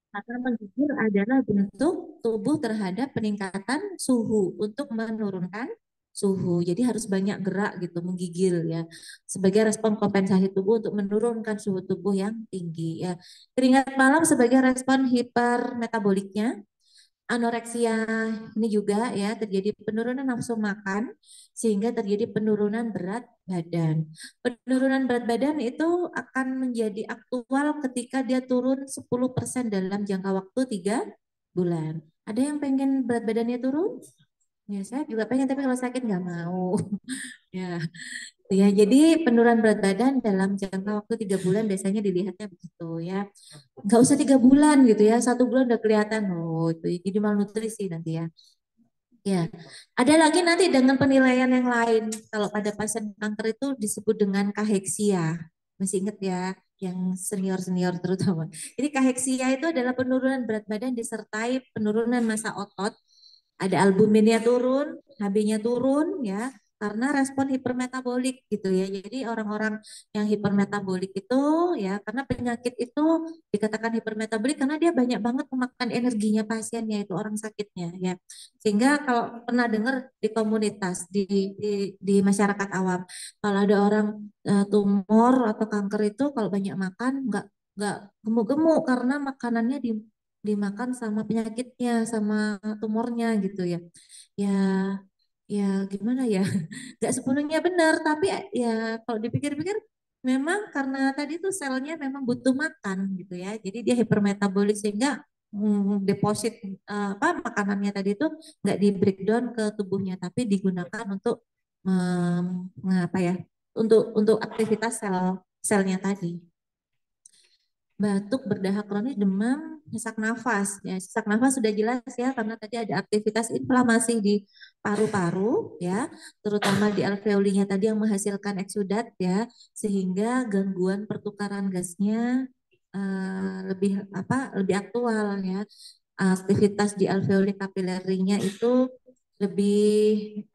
Karena menggigil adalah bentuk tubuh terhadap peningkatan suhu untuk menurunkan suhu. Jadi harus banyak gerak gitu menggigil ya sebagai respon kompensasi tubuh untuk menurunkan suhu tubuh yang tinggi ya. Keringat malam sebagai respon hipermetaboliknya. Anoreksia ini juga ya terjadi penurunan nafsu makan sehingga terjadi penurunan berat badan. Penurunan berat badan itu akan menjadi aktual ketika dia turun 10% dalam jangka waktu 3 bulan. Ada yang pengen berat badannya turun? Ya, saya juga pengen tapi kalau sakit nggak mau. Ya, ya, jadi penurunan berat badan dalam jangka waktu 3 bulan biasanya dilihatnya begitu ya. Nggak usah 3 bulan gitu ya, 1 bulan udah kelihatan. Oh, itu jadi malnutrisi nanti ya. Ya, ada lagi nanti dengan penilaian yang lain. Kalau pada pasien kanker itu disebut dengan kaheksia. Masih ingat ya, yang senior-senior terutama. Jadi kaheksia itu adalah penurunan berat badan disertai penurunan massa otot, ada albuminnya turun, HB-nya turun ya karena respon hipermetabolik gitu ya. Jadi orang-orang yang hipermetabolik itu ya karena penyakit itu dikatakan hipermetabolik karena dia banyak banget memakan energinya pasiennya itu orang sakitnya ya. Sehingga kalau pernah dengar di komunitas di masyarakat awam kalau ada orang tumor atau kanker itu kalau banyak makan nggak gemuk-gemuk karena makanannya dimakan sama penyakitnya, sama tumornya gitu ya. Ya, ya gimana ya? Nggak sepenuhnya benar, tapi ya kalau dipikir-pikir memang karena tadi tuh selnya memang butuh makan gitu ya. Jadi dia hipermetabolis sehingga deposit apa makanannya tadi itu nggak di breakdown ke tubuhnya, tapi digunakan untuk apa ya? Untuk aktivitas selnya tadi. Batuk, berdahak kronis, demam, sesak nafas. Ya, sesak nafas sudah jelas ya karena tadi ada aktivitas inflamasi di paru-paru ya, terutama di alveolinya tadi yang menghasilkan eksudat ya, sehingga gangguan pertukaran gasnya lebih aktual ya. Aktivitas di alveoli kapilerinya itu lebih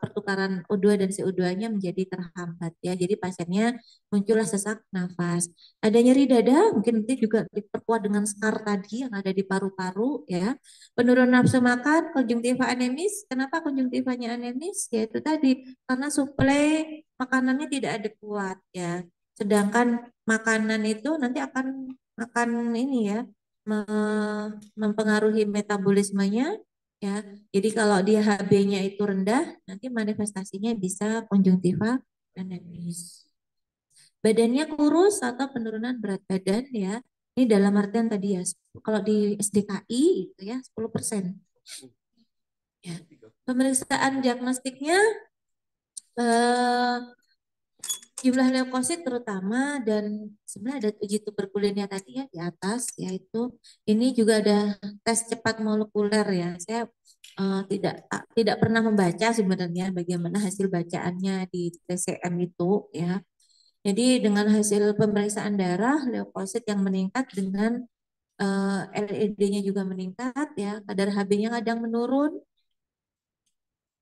pertukaran O2 dan CO2-nya menjadi terhambat ya. Jadi pasiennya muncullah sesak nafas. Ada nyeri dada, mungkin nanti juga diperkuat dengan skar tadi yang ada di paru-paru ya. Penurunan nafsu makan, konjungtiva anemis. Kenapa konjungtivanya anemis? Yaitu tadi karena suplai makanannya tidak adekuat ya. Sedangkan makanan itu nanti akan ini ya mempengaruhi metabolismenya ya. Jadi kalau dia HB-nya itu rendah, nanti manifestasinya bisa konjungtiva anemis. Badannya kurus atau penurunan berat badan ya. Ini dalam artian tadi ya, kalau di SDKI itu ya 10%. Ya. Pemeriksaan diagnostiknya eh, jumlah leukosit terutama dan sebenarnya ada uji tuberkulinnya tadi ya di atas yaitu ini juga ada tes cepat molekuler ya. Saya tidak pernah membaca sebenarnya bagaimana hasil bacaannya di TCM itu ya. Jadi dengan hasil pemeriksaan darah leukosit yang meningkat dengan LED-nya juga meningkat ya, kadar HB-nya kadang menurun,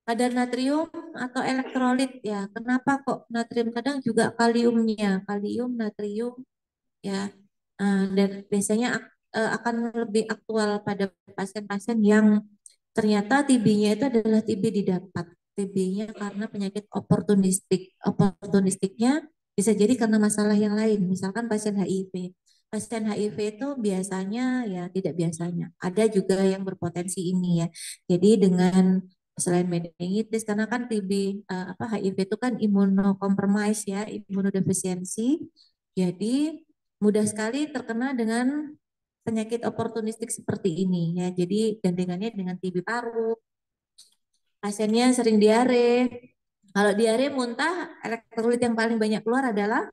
kadar natrium atau elektrolit ya. Kenapa kok natrium kadang juga kaliumnya, kalium, natrium ya. Dan biasanya akan lebih aktual pada pasien-pasien yang ternyata TB-nya itu adalah TB didapat. TB-nya karena penyakit oportunistik. Oportunistiknya bisa jadi karena masalah yang lain, misalkan pasien HIV. Pasien HIV itu biasanya ya tidak biasanya. Ada juga yang berpotensi ini ya. Jadi dengan selain meningitis karena kan TB HIV itu kan imunokompromis ya, imunodefisiensi. Jadi mudah sekali terkena dengan penyakit oportunistik seperti ini ya. Jadi gandengannya dengan TB paru. Pasiennya sering diare. Kalau diare muntah, elektrolit yang paling banyak keluar adalah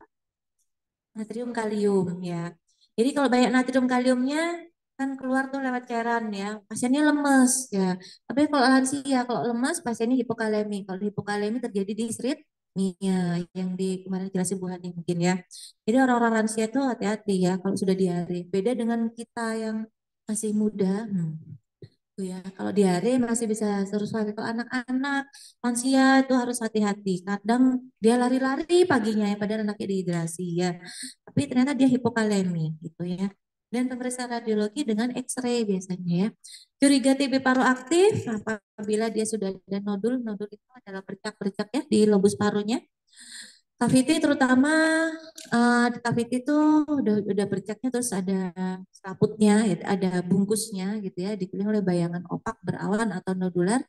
natrium kalium ya. Jadi kalau banyak natrium kaliumnya kan keluar tuh lewat cairan ya. Pasiennya lemes ya. Tapi kalau lansia, kalau lemes pasiennya hipokalemi. Kalau hipokalemi terjadi di ritmia yang di kemarin jelasin Bu Hani mungkin ya. Jadi orang-orang lansia tuh hati-hati ya kalau sudah diare. Beda dengan kita yang masih muda. Gitu ya. Kalau diare masih bisa terus lari. Kalau anak-anak lansia itu harus hati-hati. Kadang dia lari-lari paginya ya, padahal anaknya dehidrasi ya. Tapi ternyata dia hipokalemi gitu ya. Dan pemeriksaan radiologi dengan X-ray biasanya ya. Curiga TB paru aktif apabila dia sudah ada nodul. Nodul itu adalah bercak-bercak ya di lobus parunya. Cavity terutama cavity itu udah bercaknya terus ada selaputnya, ya, ada bungkusnya gitu ya, dipilih oleh bayangan opak berawan atau nodular,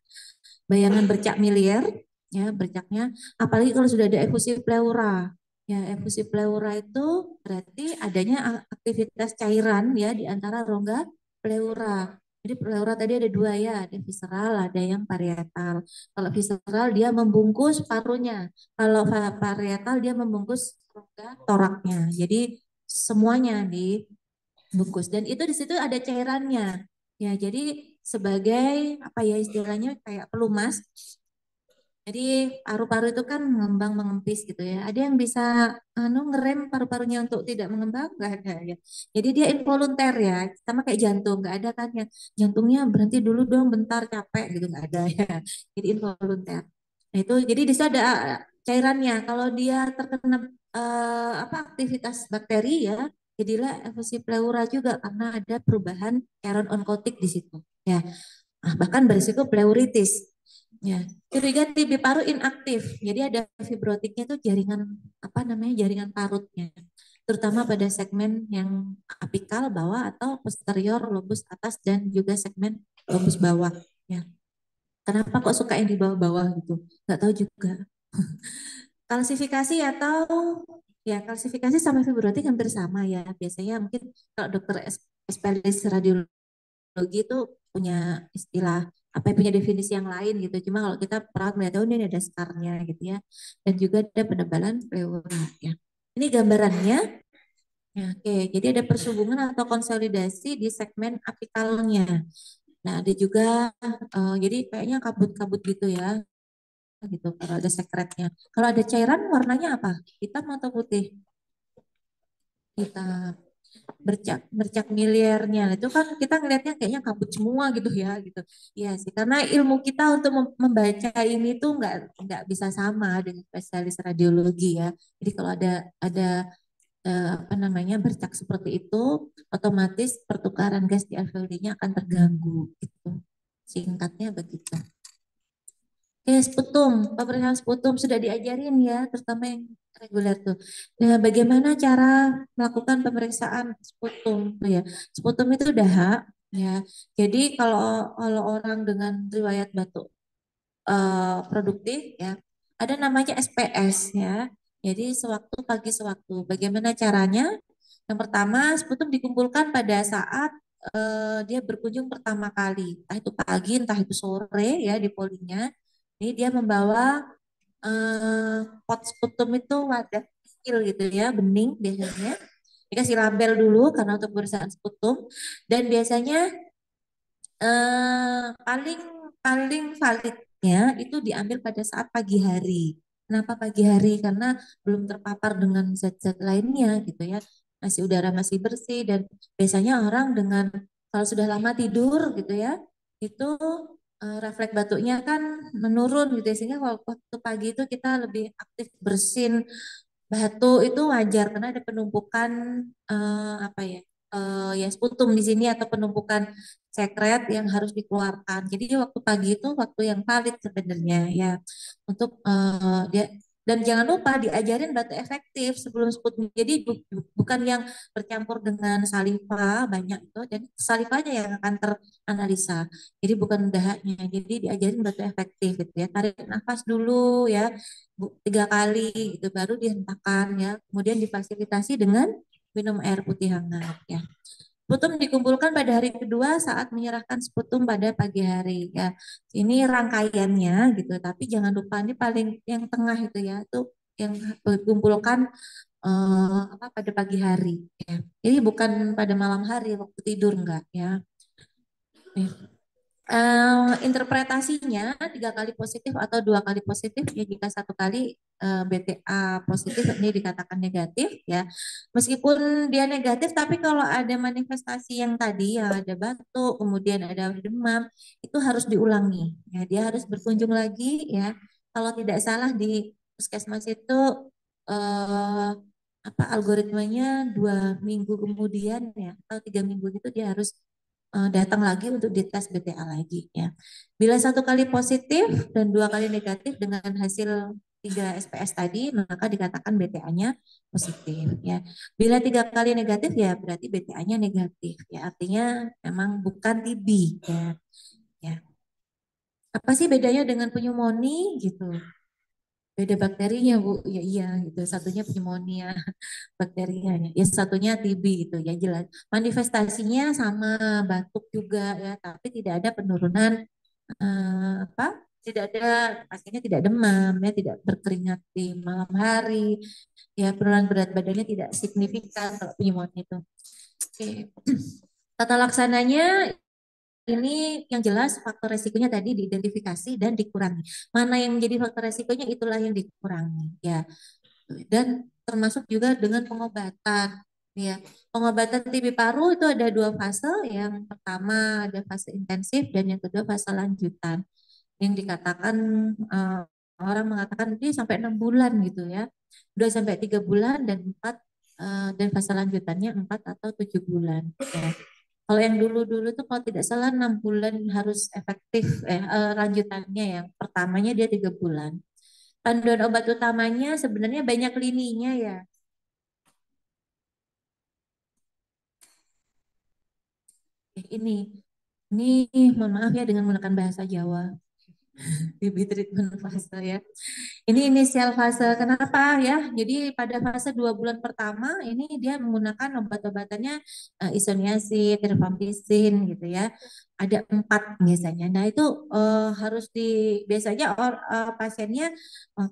bayangan bercak miliar ya bercaknya, apalagi kalau sudah ada efusi pleura. Ya, efusi pleura itu berarti adanya aktivitas cairan ya di antara rongga pleura. Jadi pleura tadi ada dua ya, ada visceral, ada yang parietal. Kalau visceral dia membungkus parunya, kalau parietal dia membungkus rongga toraknya. Jadi semuanya dibungkus dan itu di situ ada cairannya. Ya, jadi sebagai apa ya istilahnya kayak pelumas. Jadi paru-paru itu kan mengembang mengempis gitu ya. Ada yang bisa ngerem paru-parunya untuk tidak mengembang nggak ada ya. Jadi dia involunter ya, sama kayak jantung nggak ada kan ya. Jantungnya berhenti dulu dong, bentar capek gitu nggak ada ya. Jadi involunter. Nah itu jadi di situ ada cairannya. Kalau dia terkena aktivitas bakteri ya, jadilah efusi pleura juga karena ada perubahan cairan onkotik di situ. Ya, bahkan berisiko pleuritis. Ya, curiga TB paru inaktif. Jadi ada fibrotiknya itu jaringan apa namanya jaringan parutnya. terutama pada segmen yang apikal bawah atau posterior lobus atas dan juga segmen lobus bawah. Ya, kenapa kok suka yang di bawah-bawah gitu? Nggak tahu juga. Kalsifikasi atau ya kalsifikasi sama fibrotik hampir sama ya. Biasanya mungkin kalau dokter spesialis radiologi itu punya istilah apa ya, punya definisi yang lain gitu. Cuma kalau kita perawat melihat oh ini ada skarnya gitu ya. Dan juga ada penebalan pleura ya. Ini gambarannya. Ya, oke, jadi ada persubungan atau konsolidasi di segmen apikalnya. Nah, ada juga jadi kayaknya kabut-kabut gitu ya, gitu kalau ada sekretnya. Kalau ada cairan warnanya apa? Hitam atau putih? Hitam. Bercak miliernya itu kan kita ngelihatnya kayaknya kabut semua gitu ya gitu. Iya sih, karena ilmu kita untuk membaca ini tuh nggak bisa sama dengan spesialis radiologi ya. Jadi kalau ada apa namanya bercak seperti itu, otomatis pertukaran gas di alveoli-nya akan terganggu gitu. Singkatnya begitu. Oke, sputum, pemeriksaan sputum sudah diajarin ya, terutama yang reguler tuh. Nah, bagaimana cara melakukan pemeriksaan sputum tuh ya? Sputum itu dahak ya. Jadi kalau orang dengan riwayat batuk produktif ya, ada namanya SPS ya. Jadi sewaktu pagi sewaktu. Bagaimana caranya? Yang pertama, sputum dikumpulkan pada saat dia berkunjung pertama kali, entah itu pagi, entah itu sore ya di polinya. Ini dia membawa pot sputum itu wadah kecil gitu ya, bening biasanya. Dikasih label dulu karena untuk pemeriksaan sputum dan biasanya paling paling validnya itu diambil pada saat pagi hari. Kenapa pagi hari? Karena belum terpapar dengan zat-zat lainnya gitu ya. Masih udara masih bersih dan biasanya orang dengan kalau sudah lama tidur gitu ya, itu refleks batuknya kan menurun gitu ya. Sehingga waktu pagi itu kita lebih aktif bersin batu itu wajar karena ada penumpukan apa ya ya sputum di sini atau penumpukan sekret yang harus dikeluarkan. Jadi waktu pagi itu waktu yang valid sebenarnya ya untuk dia dan jangan lupa diajarin batu efektif sebelum sputum. Jadi bukan yang bercampur dengan saliva banyak itu, jadi salivanya yang akan teranalisa. Jadi bukan dahaknya. Jadi diajarin batu efektif gitu ya. Tarik nafas dulu ya 3 kali gitu baru dihentakan ya. Kemudian difasilitasi dengan minum air putih hangat ya. Sputum dikumpulkan pada hari kedua saat menyerahkan sputum pada pagi hari ya. Ini rangkaiannya gitu, tapi jangan lupa ini paling yang tengah itu ya, itu yang dikumpulkan apa pada pagi hari ya. Jadi bukan pada malam hari waktu tidur enggak ya. Interpretasinya 3 kali positif atau 2 kali positif ya jika 1 kali BTA positif ini dikatakan negatif ya meskipun dia negatif tapi kalau ada manifestasi yang tadi ya ada batuk kemudian ada demam itu harus diulangi ya dia harus berkunjung lagi ya kalau tidak salah di puskesmas itu eh, apa algoritmanya 2 minggu kemudian ya atau 3 minggu itu dia harus datang lagi untuk dites BTA lagi ya. Bila 1 kali positif dan 2 kali negatif dengan hasil 3 SPS tadi, maka dikatakan BTA-nya positif ya. Bila 3 kali negatif ya berarti BTA-nya negatif ya. Artinya memang bukan TB ya. Ya. Apa sih bedanya dengan pneumonia gitu? Beda bakterinya Bu. Ya iya gitu. Satunya pneumonia bakterinya ya. Yang satunya TB gitu ya jelas. Manifestasinya sama batuk juga ya, tapi tidak ada penurunan apa? Tidak ada pastinya tidak demam ya, tidak berkeringat di malam hari. Ya, penurunan berat badannya tidak signifikan kalau pneumonia itu. Oke. Tata laksananya ini yang jelas faktor resikonya tadi diidentifikasi dan dikurangi. Mana yang menjadi faktor resikonya itulah yang dikurangi ya. Dan termasuk juga dengan pengobatan ya. Pengobatan TB paru itu ada 2 fase, yang pertama ada fase intensif dan yang kedua fase lanjutan. Yang dikatakan orang mengatakan dia sampai 6 bulan gitu ya. 2 sampai 3 bulan dan 4 dan fase lanjutannya 4 atau 7 bulan ya. Kalau yang dulu-dulu tuh kalau tidak salah 6 bulan harus efektif lanjutannya yang pertamanya dia 3 bulan. Panduan obat utamanya sebenarnya banyak lininya ya. Ini mohon maaf ya dengan menggunakan bahasa Jawa. TB treatment fase ya. Ini inisial fase kenapa ya? Jadi pada fase 2 bulan pertama ini dia menggunakan obat-obatannya isoniazid, rifampicin gitu ya. Ada 4 biasanya. Nah itu harus biasanya pasiennya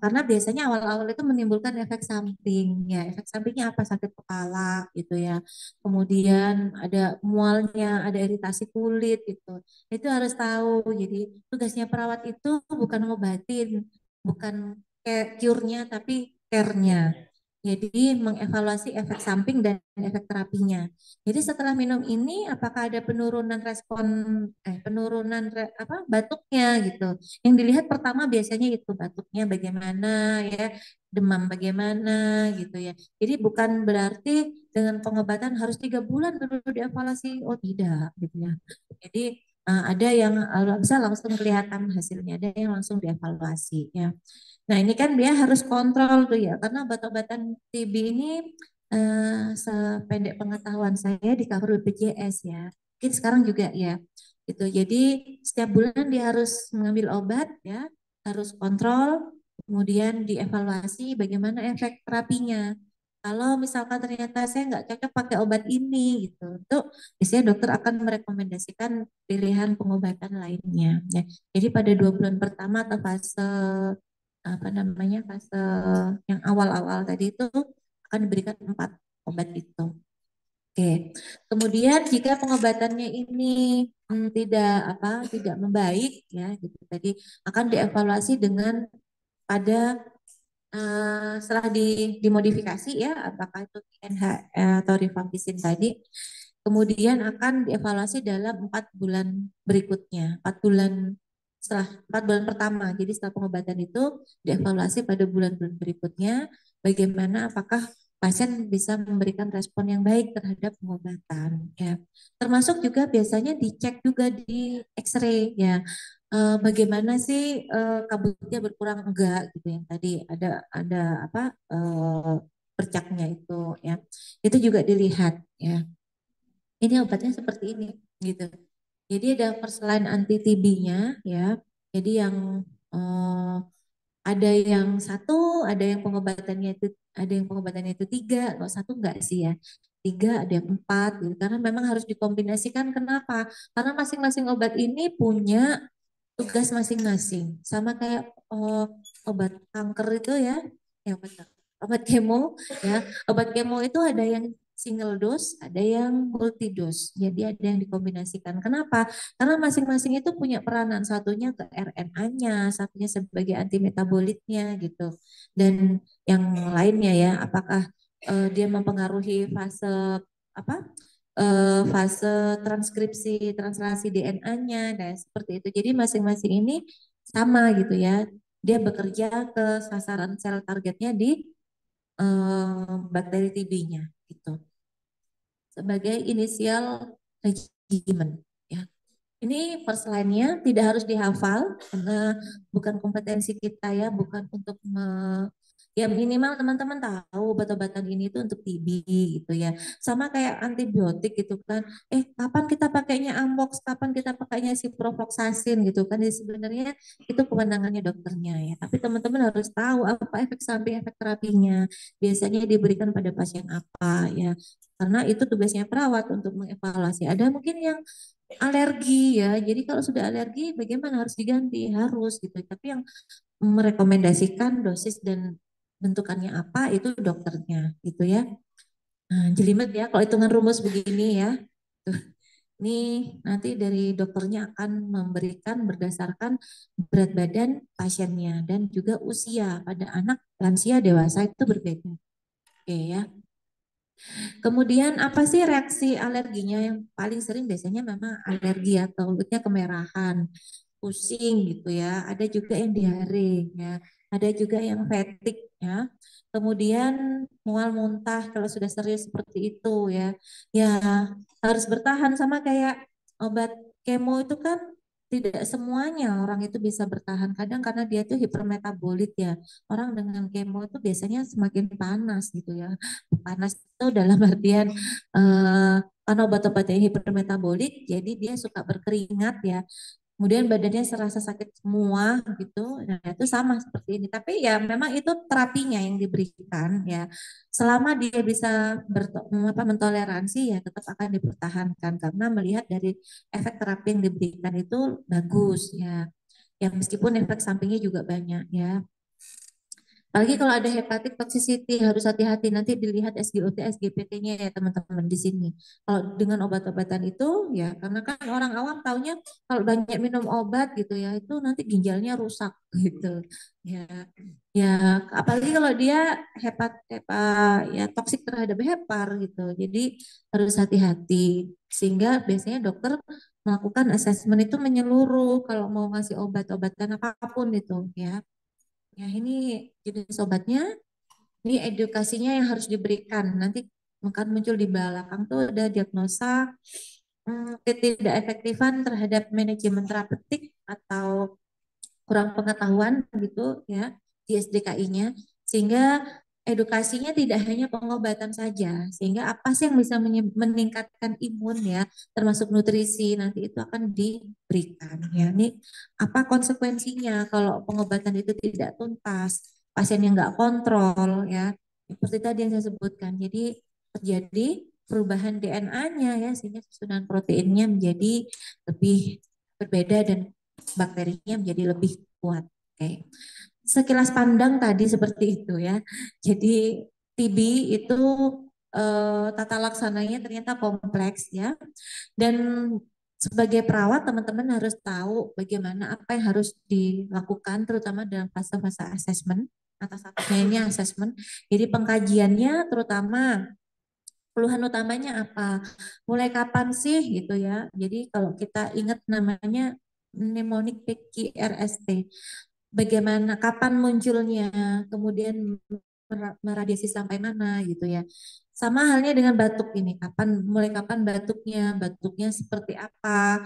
karena biasanya awal-awal itu menimbulkan efek samping ya. Efek sampingnya apa? Sakit kepala gitu ya. Kemudian ada mualnya, ada iritasi kulit gitu. Itu harus tahu. Jadi tugasnya perawat itu bukan ngobatin, bukan kayak cure-nya tapi care-nya. Jadi mengevaluasi efek samping dan efek terapinya. Jadi setelah minum ini apakah ada penurunan respon batuknya gitu. Yang dilihat pertama biasanya itu batuknya bagaimana ya, demam bagaimana gitu ya. Jadi bukan berarti dengan pengobatan harus 3 bulan dulu dievaluasi. Oh tidak gitu ya. Jadi ada yang bisa langsung kelihatan hasilnya, ada yang langsung dievaluasi ya. Nah, ini kan dia harus kontrol tuh ya, karena obat-obatan TB ini sependek pengetahuan saya di cover BPJS ya. Mungkin sekarang juga ya. Gitu. Jadi setiap bulan dia harus mengambil obat ya, harus kontrol, kemudian dievaluasi bagaimana efek terapinya. Kalau misalkan ternyata saya nggak cocok pakai obat ini gitu, itu biasanya dokter akan merekomendasikan pilihan pengobatan lainnya. Ya. Jadi pada 2 bulan pertama atau fase fase yang awal-awal tadi itu akan diberikan 4 obat itu. Oke. Kemudian jika pengobatannya ini tidak membaik ya gitu tadi akan dievaluasi dengan pada setelah dimodifikasi ya apakah itu INH atau rifampicin tadi kemudian akan dievaluasi dalam 4 bulan berikutnya 4 bulan setelah 4 bulan pertama jadi setelah pengobatan itu dievaluasi pada bulan-bulan berikutnya bagaimana apakah pasien bisa memberikan respon yang baik terhadap pengobatan ya termasuk juga biasanya dicek juga di X-ray ya bagaimana sih kabutnya berkurang enggak gitu yang tadi ada apa bercaknya itu ya itu juga dilihat ya ini obatnya seperti ini gitu jadi ada perselain anti TB-nya ya jadi yang eh, ada yang satu ada yang pengobatannya itu ada yang pengobatannya itu 3 kalau satu enggak sih ya 3 ada yang 4 gitu karena memang harus dikombinasikan kenapa karena masing-masing obat ini punya tugas masing-masing. Sama kayak obat kanker itu ya obat kemo ya. Obat kemo itu ada yang single dose, ada yang multi dose. Jadi ada yang dikombinasikan. Kenapa? Karena masing-masing itu punya peranan. Satunya ke RNA-nya, satunya sebagai antimetabolitnya gitu. Dan yang lainnya ya, apakah dia mempengaruhi fase apa fase transkripsi translasi DNA-nya dan seperti itu. Jadi masing-masing ini sama gitu ya. Dia bekerja ke sasaran sel targetnya di bakteri TB-nya gitu. Sebagai inisial regimen ya. Ini first line-nya tidak harus dihafal karena bukan kompetensi kita ya, bukan untuk ya minimal teman-teman tahu obat-obatan ini itu untuk TB gitu ya. Sama kayak antibiotik gitu kan. Kapan kita pakainya Ambox, kapan kita pakainya ciprofloxacin gitu kan. Jadi sebenarnya itu kewenangannya dokternya ya. Tapi teman-teman harus tahu apa efek samping, efek terapinya. Biasanya diberikan pada pasien apa ya. Karena itu tugasnya perawat untuk mengevaluasi. Ada mungkin yang alergi ya. Jadi kalau sudah alergi bagaimana harus diganti? Harus gitu. Tapi yang merekomendasikan dosis dan bentukannya apa itu dokternya gitu ya. Nah, jelimet ya kalau hitungan rumus begini ya. Tuh. Ini nanti dari dokternya akan memberikan berdasarkan berat badan pasiennya dan juga usia pada anak lansia dewasa itu berbeda. Oke ya. Kemudian apa sih reaksi alerginya yang paling sering biasanya memang alergi atau kulitnya kemerahan, pusing gitu ya. Ada juga yang diare ya. Ada juga yang fatigue ya. Kemudian mual muntah kalau sudah serius seperti itu ya. Ya harus bertahan sama kayak obat kemo itu kan tidak semuanya orang itu bisa bertahan. Kadang karena dia itu hipermetabolit ya. Orang dengan kemo itu biasanya semakin panas gitu ya. Panas itu dalam artian karena obat-obatnya hipermetabolik, jadi dia suka berkeringat ya. Kemudian badannya serasa sakit semua gitu. Nah, itu sama seperti ini. Tapi ya memang itu terapinya yang diberikan ya. Selama dia bisa mentoleransi ya tetap akan dipertahankan karena melihat dari efek terapi yang diberikan itu bagus ya. Ya meskipun efek sampingnya juga banyak ya. Apalagi kalau ada hepatic toxicity harus hati-hati nanti dilihat SGOT, SGPT-nya ya teman-teman di sini. Kalau dengan obat-obatan itu ya karena kan orang awam taunya kalau banyak minum obat gitu ya itu nanti ginjalnya rusak gitu. Ya, ya apalagi kalau dia ya toksik terhadap hepar gitu. Jadi harus hati-hati sehingga biasanya dokter melakukan asesmen itu menyeluruh kalau mau ngasih obat-obatan apapun itu ya. Ya, ini jenis obatnya, ini edukasinya yang harus diberikan. Nanti akan muncul di belakang tuh ada diagnosa ketidak efektifan terhadap manajemen terapeutik atau kurang pengetahuan gitu ya di SDKI-nya sehingga edukasinya tidak hanya pengobatan saja sehingga apa sih yang bisa meningkatkan imun ya termasuk nutrisi nanti itu akan diberikan ya ini apa konsekuensinya kalau pengobatan itu tidak tuntas pasien yang nggak kontrol ya seperti tadi yang saya sebutkan jadi terjadi perubahan DNA-nya ya sehingga susunan proteinnya menjadi lebih berbeda dan bakterinya menjadi lebih kuat. Oke. Sekilas pandang tadi seperti itu ya. Jadi TB itu tata laksananya ternyata kompleks ya. Dan sebagai perawat teman-teman harus tahu bagaimana apa yang harus dilakukan terutama dalam fase-fase asesmen. Atas atasnya ini asesmen. Jadi pengkajiannya terutama keluhan utamanya apa, mulai kapan sih gitu ya. Jadi kalau kita ingat namanya mnemonic PQRST, bagaimana, kapan munculnya, kemudian meradiasi sampai mana gitu ya. Sama halnya dengan batuk ini, mulai kapan batuknya, batuknya seperti apa,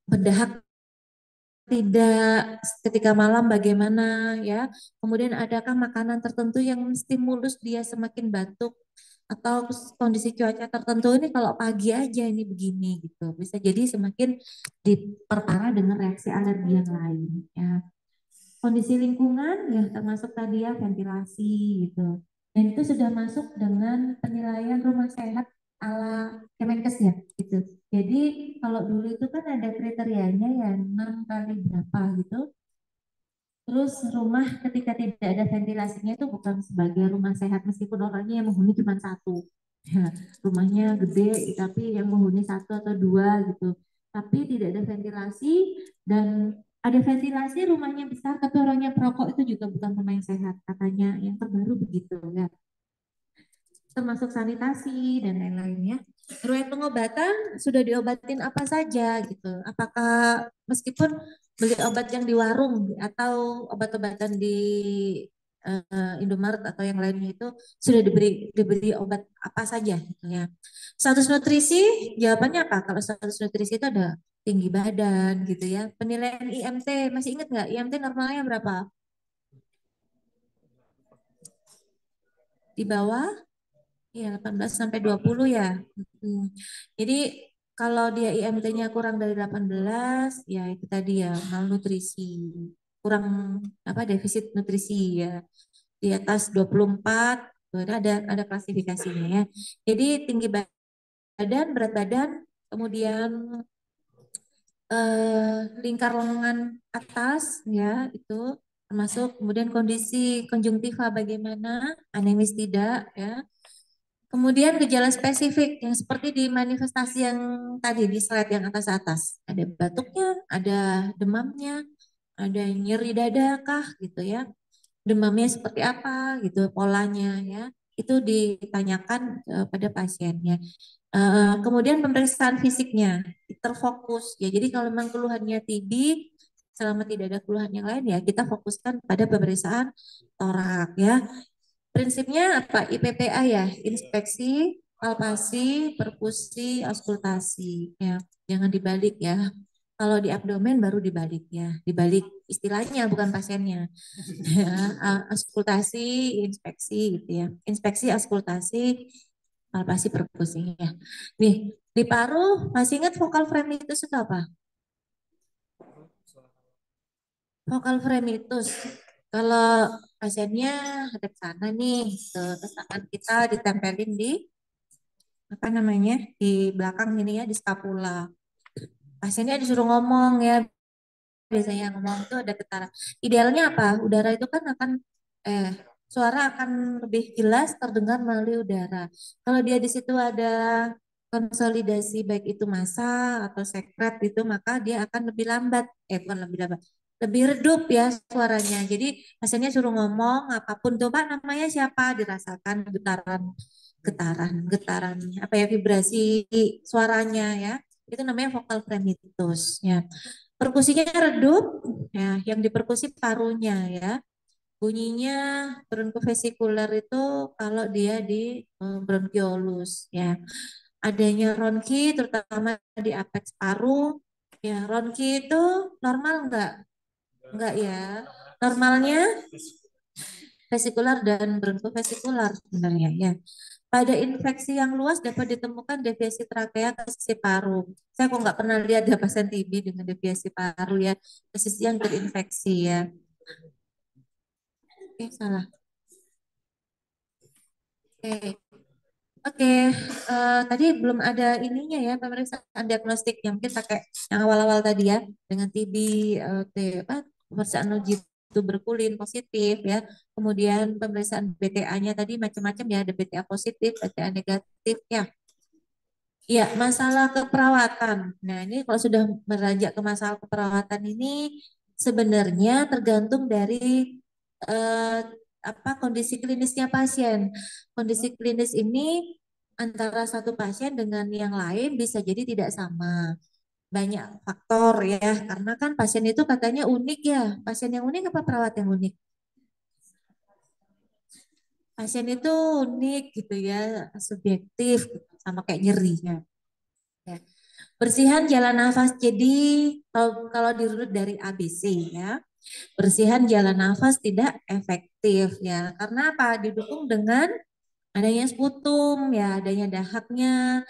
berdahak tidak, ketika malam bagaimana ya. Kemudian adakah makanan tertentu yang stimulus dia semakin batuk atau kondisi cuaca tertentu ini kalau pagi aja ini begini gitu. Bisa jadi semakin diperparah dengan reaksi alergi yang lain ya. Kondisi lingkungan ya termasuk tadi ya ventilasi gitu. Dan itu sudah masuk dengan penilaian rumah sehat ala Kemenkes ya gitu. Jadi kalau dulu itu kan ada kriterianya ya 6 kali berapa gitu. Terus rumah ketika tidak ada ventilasinya itu bukan sebagai rumah sehat meskipun orangnya yang menghuni cuma satu. Ya, rumahnya gede tapi yang menghuni satu atau dua gitu. Tapi tidak ada ventilasi dan ada ventilasi rumahnya besar tapi orangnya perokok itu juga bukan rumah yang sehat katanya yang terbaru begitu ya termasuk sanitasi dan lain-lainnya. Riwayat pengobatan sudah diobatin apa saja gitu. Apakah meskipun beli obat yang di warung atau obat-obatan di Indomaret atau yang lainnya itu sudah diberi obat apa saja gitu ya. Status nutrisi jawabannya apa? Kalau status nutrisi itu ada tinggi badan gitu ya. Penilaian IMT masih ingat nggak? IMT normalnya berapa? Di bawah. Iya, 18 sampai 20 ya. Hmm. Jadi kalau dia IMT-nya kurang dari 18, ya itu tadi ya, malnutrisi. Kurang apa defisit nutrisi ya. Di atas 24 tuh ada klasifikasinya ya. Jadi tinggi badan, berat badan, kemudian lingkar lengan atas ya itu termasuk kemudian kondisi konjungtiva bagaimana, anemis tidak ya. Kemudian gejala spesifik yang seperti di manifestasi yang tadi di slide yang atas-atas. Ada batuknya, ada demamnya, ada nyeri dada kah gitu ya. Demamnya seperti apa gitu polanya ya. Itu ditanyakan pada pasiennya. Kemudian pemeriksaan fisiknya terfokus ya. Jadi kalau memang keluhannya TB selama tidak ada keluhan yang lain ya kita fokuskan pada pemeriksaan torak ya. Prinsipnya apa? IPPA ya, inspeksi, palpasi, perkusi, auskultasi. Ya, jangan dibalik ya. Kalau di abdomen baru dibalik ya, dibalik istilahnya bukan pasiennya. Ya, auskultasi, inspeksi gitu ya. Inspeksi, auskultasi, palpasi, perkusi ya. Nih, di paru masih ingat vokal fremitus itu apa? Vokal fremitus. Kalau pasiennya ada sana nih, terus tangan kita ditempelin di apa namanya di belakang ini ya di skapula. Pasiennya disuruh ngomong ya, biasanya ngomong tuh ada getaran. Idealnya apa? Udara itu kan akan eh suara akan lebih jelas terdengar melalui udara. Kalau dia di situ ada konsolidasi baik itu massa atau sekret itu maka dia akan lebih lambat. Bukan lebih lambat. Lebih redup ya suaranya. Jadi pasiennya suruh ngomong apapun tuh Pak namanya siapa dirasakan getaran getaran apa ya vibrasi suaranya ya. Itu namanya vokal fremitus ya. Perkusinya redup, ya, yang diperkusi parunya ya. Bunyinya bronkovesikular itu kalau dia di bronkiolus ya. Adanya ronki terutama di apeks paru, ya ronki itu normal enggak? Enggak ya. Normalnya vesikular dan bronkovesikular sebenarnya ya. Pada infeksi yang luas dapat ditemukan deviasi trakea ke sisi paru. Saya kok nggak pernah lihat ada pasien TB dengan deviasi paru ya, ke sisi yang terinfeksi ya. Oke, salah. Oke, oke. Tadi belum ada ininya ya, pemeriksaan diagnostik yang mungkin pakai yang awal-awal tadi ya, dengan TB, apa, pemeriksaan uji tuberkulin positif ya, kemudian pemeriksaan BTA-nya tadi macam-macam ya, ada BTA positif, BTA negatif ya. Ya, masalah keperawatan. Nah, ini kalau sudah beranjak ke masalah keperawatan ini sebenarnya tergantung dari eh, apa kondisi klinisnya pasien. Kondisi klinis ini antara satu pasien dengan yang lain bisa jadi tidak sama. Banyak faktor ya, karena kan pasien itu katanya unik ya. Pasien yang unik apa perawat yang unik? Pasien itu unik gitu ya, subjektif sama kayak nyerinya. Ya. Bersihan jalan nafas. Jadi kalau dirunut dari ABC ya, bersihan jalan nafas tidak efektif ya. Karena apa? Didukung dengan adanya sputum ya, adanya dahaknya.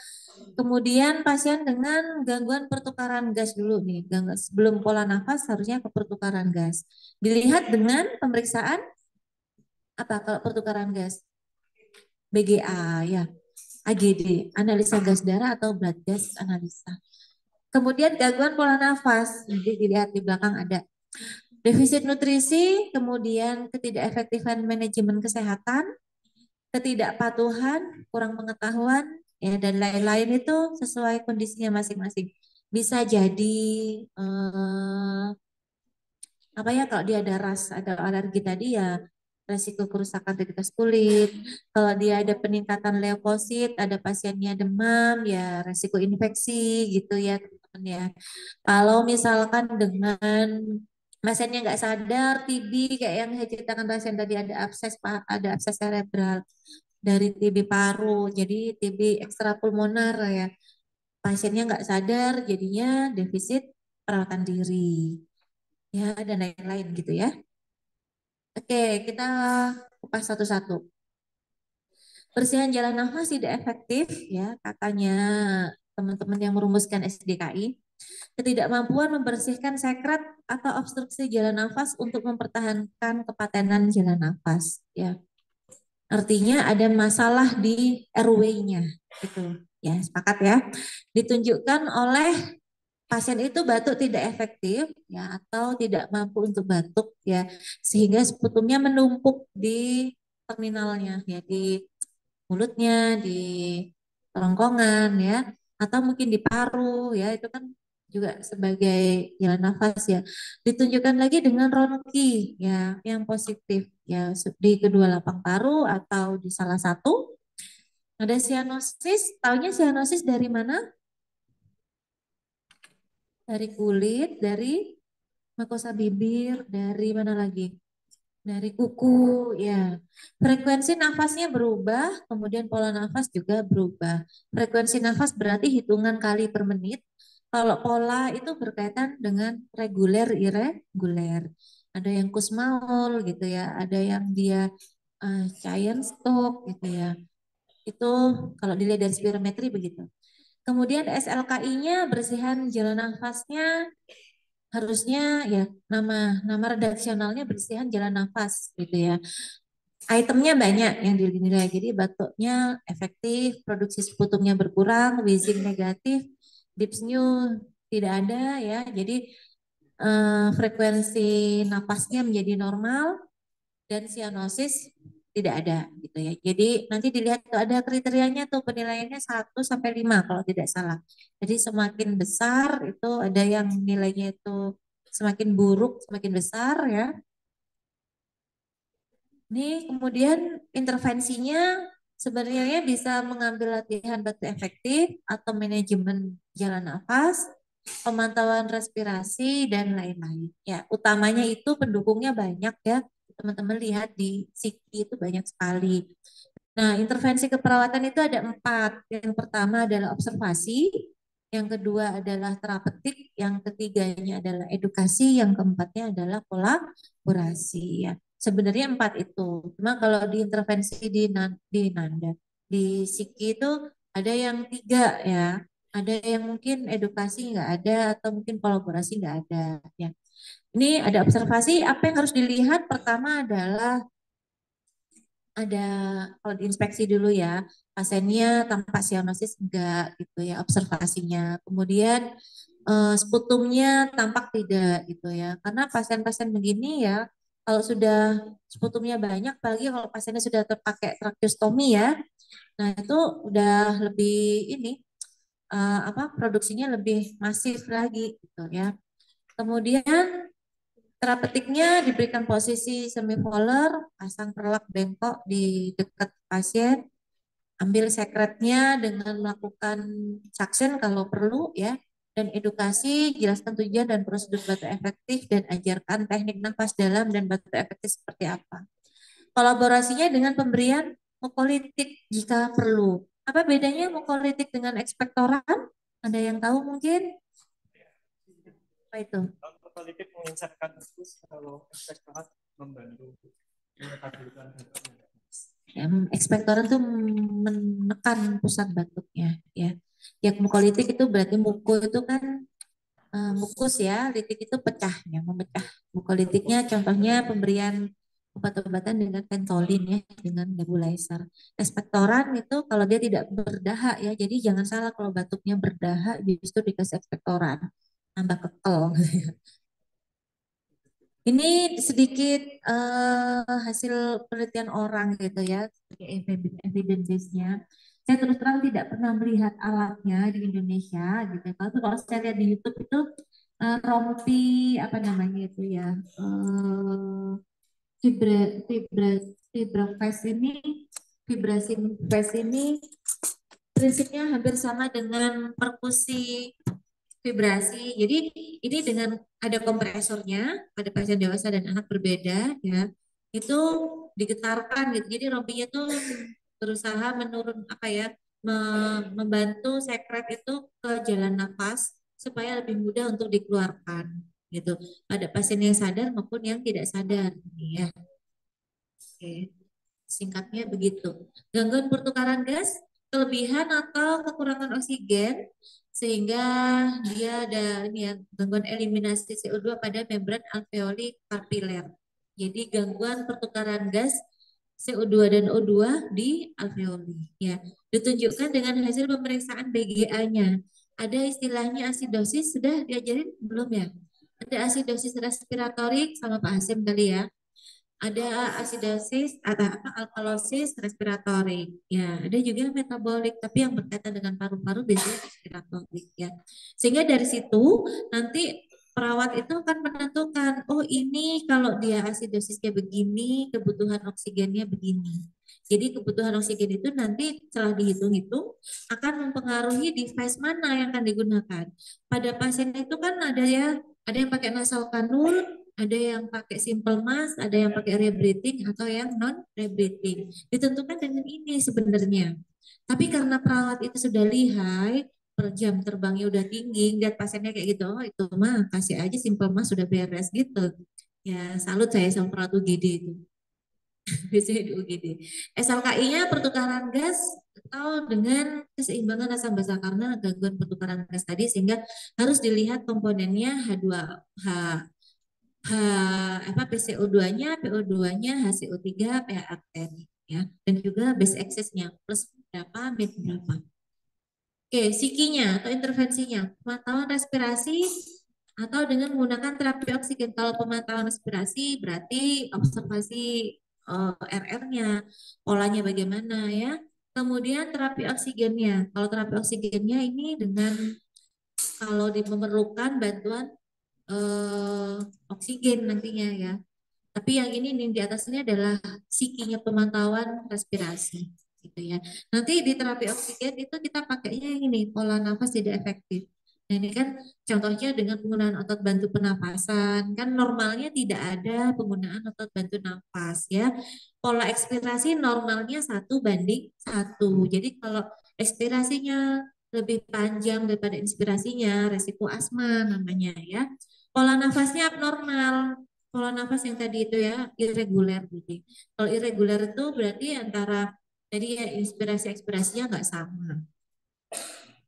Kemudian pasien dengan gangguan pertukaran gas dulu nih. Sebelum pola nafas harusnya ke pertukaran gas. Dilihat dengan pemeriksaan apa kalau pertukaran gas? BGA ya. AGD, analisa gas darah atau blood gas analisa. Kemudian gangguan pola nafas, jadi dilihat di belakang ada defisit nutrisi, kemudian ketidakefektifan manajemen kesehatan, ketidakpatuhan, kurang pengetahuan, ya dan lain-lain itu sesuai kondisinya masing-masing. Bisa jadi apa ya kalau dia ada ras, ada alergi tadi ya resiko kerusakan kualitas kulit. Kalau dia ada peningkatan leukosit, ada pasiennya demam, ya resiko infeksi gitu ya teman-teman ya. Kalau misalkan dengan pasiennya nggak sadar, TB kayak yang saya ceritakan pasien tadi ada abses cerebral dari TB paru, jadi TB ekstrapulmoner ya. Pasiennya nggak sadar, jadinya defisit perawatan diri ya dan lain-lain gitu ya. Oke, kita kupas satu-satu. Bersihan jalan nafas tidak efektif ya katanya teman-teman yang merumuskan SDKI. Ketidakmampuan membersihkan sekret atau obstruksi jalan nafas untuk mempertahankan kepatenan jalan nafas ya. Artinya ada masalah di airway-nya gitu. Ya, sepakat ya. Ditunjukkan oleh pasien itu batuk tidak efektif ya atau tidak mampu untuk batuk ya sehingga sputumnya menumpuk di terminalnya ya di mulutnya di kerongkongan ya atau mungkin di paru ya itu kan juga sebagai jalan nafas ya ditunjukkan lagi dengan ronki ya yang positif ya di kedua lapang paru atau di salah satu ada sianosis taunya sianosis dari mana dari kulit dari makosa bibir, dari mana lagi? Dari kuku, ya. Frekuensi nafasnya berubah, kemudian pola nafas juga berubah. Frekuensi nafas berarti hitungan kali per menit. Kalau pola itu berkaitan dengan reguler, irreguler. Ada yang Kussmaul gitu ya, ada yang dia giant stroke gitu ya. Itu kalau dilihat dari spirometri begitu. Kemudian SLKI-nya bersihan jalan nafasnya harusnya ya nama nama redaksionalnya bersihan jalan nafas gitu ya. Itemnya banyak yang dinilai. Jadi batuknya efektif, produksi sputumnya berkurang, wheezing negatif, dyspnea tidak ada ya. Jadi frekuensi napasnya menjadi normal dan sianosis tidak ada gitu ya. Jadi nanti dilihat tuh ada kriterianya tuh penilaiannya 1 sampai 5 kalau tidak salah. Jadi semakin besar itu ada yang nilainya itu semakin buruk, semakin besar ya. Ini kemudian intervensinya sebenarnya bisa mengambil latihan batuk efektif atau manajemen jalan nafas, pemantauan respirasi dan lain-lain. Ya, utamanya itu pendukungnya banyak ya. Teman-teman lihat di SIKI itu banyak sekali. Nah, intervensi keperawatan itu ada 4. Yang pertama adalah observasi, yang kedua adalah terapeutik, yang ketiganya adalah edukasi, yang keempatnya adalah kolaborasi. Ya, sebenarnya 4 itu. Cuma kalau di intervensi di Nanda, di Siki itu ada yang 3 ya. Ada yang mungkin edukasi nggak ada atau mungkin kolaborasi nggak ada. Ya, ini ada observasi. Apa yang harus dilihat? Pertama adalah ada kalau diinspeksi dulu ya pasiennya tanpa sianosis enggak gitu ya observasinya kemudian sputumnya tampak tidak gitu ya karena pasien-pasien begini ya kalau sudah sputumnya banyak apalagi kalau pasiennya sudah terpakai tracheostomi ya nah itu udah lebih ini apa produksinya lebih masif lagi gitu ya kemudian terapeutiknya diberikan posisi semipolar, pasang perlak bengkok di dekat pasien, ambil sekretnya dengan melakukan suction kalau perlu ya, dan edukasi, jelaskan tujuan dan prosedur batuk efektif dan ajarkan teknik nafas dalam dan batuk efektif seperti apa. Kolaborasinya dengan pemberian mukolitik jika perlu. Apa bedanya mukolitik dengan ekspektoran? Ada yang tahu mungkin? Apa itu? Kalau politik mengincarkan terus kalau ekspektorat membantu menstabilkan batuknya. Ya, ekspektoran tuh menekan pusat batuknya ya. Ya mukolitik itu berarti muku itu kan mukus ya, litik itu pecah ya, memecah. Mukolitiknya contohnya pemberian obat-obatan dengan pentolin ya, dengan nebulizer. Ekspektoran itu kalau dia tidak berdahak ya, jadi jangan salah kalau batuknya berdahak justru dikasih ekspektoran, tambah kekel. Ini sedikit hasil penelitian orang gitu ya, sebagai evidence-nya. Saya terus terang tidak pernah melihat alatnya di Indonesia gitu. Kalau saya lihat di YouTube itu rompi apa namanya itu ya, fibra fibra fibrofast ini, vibrasi fast ini prinsipnya hampir sama dengan perkusi vibrasi. Jadi ini dengan ada kompresornya pada pasien dewasa dan anak berbeda ya. Itu digetarkan gitu. Jadi rompinya tuh berusaha menurun apa ya membantu sekret itu ke jalan nafas supaya lebih mudah untuk dikeluarkan gitu. Pada pasien yang sadar maupun yang tidak sadar ya. Oke. Singkatnya begitu. Gangguan pertukaran gas, kelebihan atau kekurangan oksigen, sehingga dia ada ini ya, gangguan eliminasi CO2 pada membran alveoli kapiler. Jadi gangguan pertukaran gas CO2 dan O2 di alveoli. Ya, ditunjukkan dengan hasil pemeriksaan BGA-nya. Ada istilahnya asidosis, sudah diajarin belum ya? Ada asidosis respiratorik sama Pak Hasim kali ya ada asidosis atau apa alkalosis respiratorik ya ada juga metabolik tapi yang berkaitan dengan paru-paru biasanya respiratorik ya sehingga dari situ nanti perawat itu akan menentukan oh ini kalau dia asidosisnya begini kebutuhan oksigennya begini jadi kebutuhan oksigen itu nanti setelah dihitung-hitung akan mempengaruhi device mana yang akan digunakan pada pasien itu kan ada yang pakai nasal kanul ada yang pakai simple mask, ada yang pakai rebreathing atau yang non rebreathing. Ditentukan dengan ini sebenarnya. Tapi karena perawat itu sudah lihai, per jam terbangnya udah tinggi, lihat pasiennya kayak gitu, oh itu mah kasih aja simple mah sudah beres gitu. Ya salut saya sama perawat UGD itu. Biasanya di UGD. SLKI-nya pertukaran gas atau dengan keseimbangan asam basa karena gangguan pertukaran gas tadi sehingga harus dilihat komponennya H2 H H apa PCO2-nya, PO2-nya, HCO3, pH ya. Dan juga base excess-nya plus berapa, min berapa. Oke, sikinya atau intervensinya, pemantauan respirasi atau dengan menggunakan terapi oksigen. Kalau pemantauan respirasi berarti observasi RR-nya, polanya bagaimana ya. Kemudian terapi oksigennya. Kalau terapi oksigennya ini dengan kalau memerlukan bantuan eh, oksigen nantinya ya. Tapi yang ini nih di atas ini adalah sikinya pemantauan respirasi gitu ya. Nanti di terapi oksigen itu kita pakainya yang ini pola nafas tidak efektif. Nah ini kan contohnya dengan penggunaan otot bantu pernapasan. Kan normalnya tidak ada penggunaan otot bantu nafas ya. Pola ekspirasi normalnya 1:1. Jadi kalau ekspirasinya lebih panjang daripada inspirasinya, resiko asma namanya ya. Pola nafasnya abnormal, pola nafas yang tadi itu ya irregular gitu. Kalau irregular itu berarti antara jadi ya inspirasi ekspirasinya nggak sama.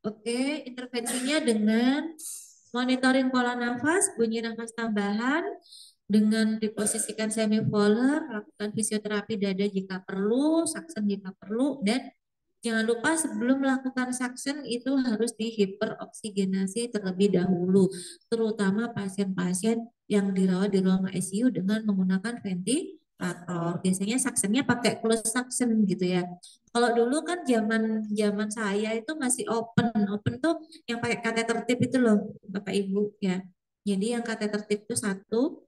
Oke, intervensinya dengan monitoring pola nafas, bunyi nafas tambahan, dengan diposisikan semipolar, lakukan fisioterapi dada jika perlu, suction jika perlu, dan jangan lupa sebelum melakukan suction itu harus dihiperoksigenasi terlebih dahulu, terutama pasien-pasien yang dirawat di ruang ICU dengan menggunakan ventilator. Biasanya suctionnya pakai closed suction gitu ya. Kalau dulu kan zaman zaman saya itu masih open, open tuh yang pakai kateter tip itu loh, Bapak Ibu ya. Jadi yang kateter tip itu satu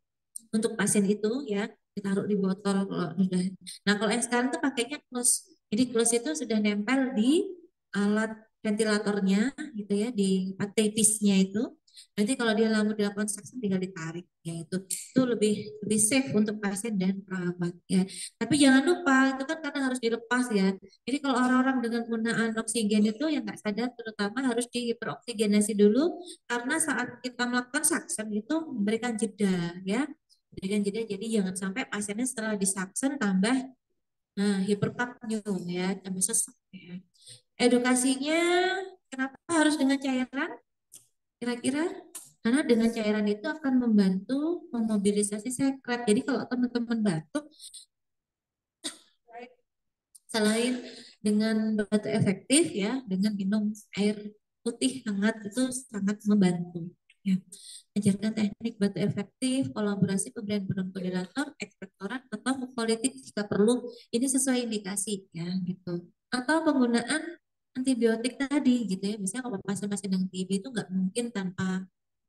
untuk pasien itu ya ditaruh di botol kalau sudah. Nah kalau yang sekarang tuh pakainya close. Jadi close itu sudah nempel di alat ventilatornya gitu ya di patetisnya itu. Nanti kalau dia lama dilakukan suction tinggal ditarik ya itu lebih lebih safe untuk pasien dan perawat ya. Tapi jangan lupa itu kan karena harus dilepas ya. Jadi kalau orang-orang dengan penggunaan oksigen itu yang nggak sadar terutama harus dihiperoksigenasi dulu karena saat kita melakukan suction itu memberikan jeda ya berikan jeda jadi jangan sampai pasiennya setelah disaksen tambah hiperkapnium ya tambah sesak ya. Edukasinya kenapa harus dengan cairan kira-kira karena dengan cairan itu akan membantu memobilisasi sekret jadi kalau teman-teman batuk selain dengan batuk efektif ya dengan minum air putih hangat itu sangat membantu ya. Ajarkan teknik batuk efektif, kolaborasi pemberian bronchodilator, ekspektoran atau mukolytik jika perlu. Ini sesuai indikasi ya gitu. Atau penggunaan antibiotik tadi gitu ya. Misalnya kalau pasien-pasien yang TB itu nggak mungkin tanpa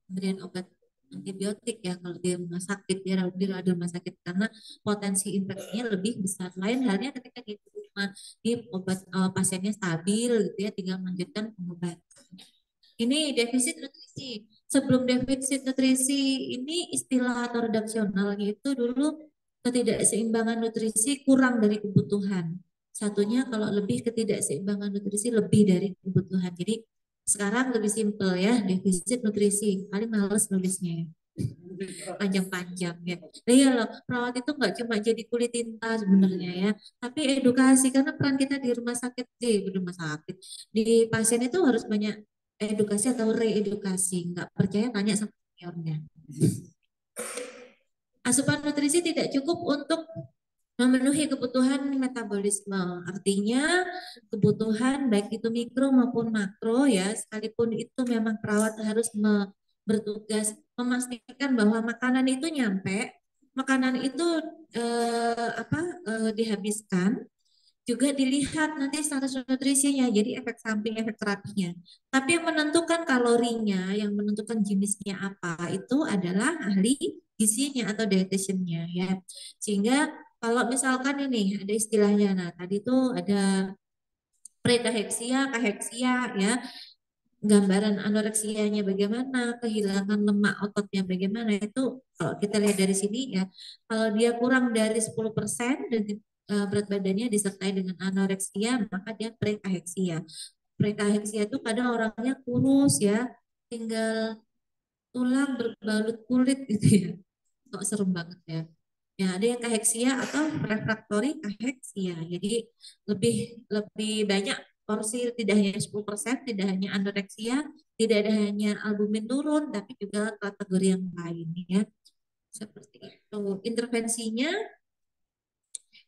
pemberian obat antibiotik ya kalau di rumah sakit di rumah sakit karena potensi infeksinya lebih besar. Lain halnya ketika di rumah di obat pasiennya stabil gitu ya tinggal melanjutkan pengobatan. Ini defisit nutrisi. Sebelum defisit nutrisi ini istilah atau redaksionalnya itu dulu ketidakseimbangan nutrisi kurang dari kebutuhan. Satunya kalau lebih ketidakseimbangan nutrisi lebih dari kebutuhan. Jadi sekarang lebih simpel ya, defisit nutrisi. Paling males nulisnya ya panjang-panjang ya. Nah, iya loh, perawat itu nggak cuma jadi kulit tinta sebenarnya ya, tapi edukasi karena peran kita di rumah sakit, di pasien itu harus banyak edukasi atau reedukasi. Nggak percaya tanya sama seniornya. Asupan nutrisi tidak cukup untuk memenuhi kebutuhan metabolisme. Artinya kebutuhan baik itu mikro maupun makro ya, sekalipun itu memang perawat harus bertugas memastikan bahwa makanan itu nyampe, makanan itu dihabiskan, juga dilihat nanti status nutrisinya, jadi efek samping, efek terapinya. Tapi yang menentukan kalorinya, yang menentukan jenisnya apa, itu adalah ahli gizinya atau dietitiannya ya. Sehingga kalau misalkan ini ada istilahnya, nah tadi itu ada prekaheksia, kaheksia ya, gambaran anoreksianya bagaimana, kehilangan lemak ototnya bagaimana itu kalau kita lihat dari sini ya, kalau dia kurang dari 10% dan berat badannya disertai dengan anoreksia maka dia prekaheksia. Prekaheksia itu kadang orangnya kurus ya, tinggal tulang berbalut kulit gitu ya. Kok serem banget ya. Ya, ada yang kaheksia atau refraktori kaheksia. Jadi lebih lebih banyak porsi, tidak hanya 10%, tidak hanya anoreksia, tidak ada hanya albumin turun, tapi juga kategori yang lain ya. Seperti itu. Intervensinya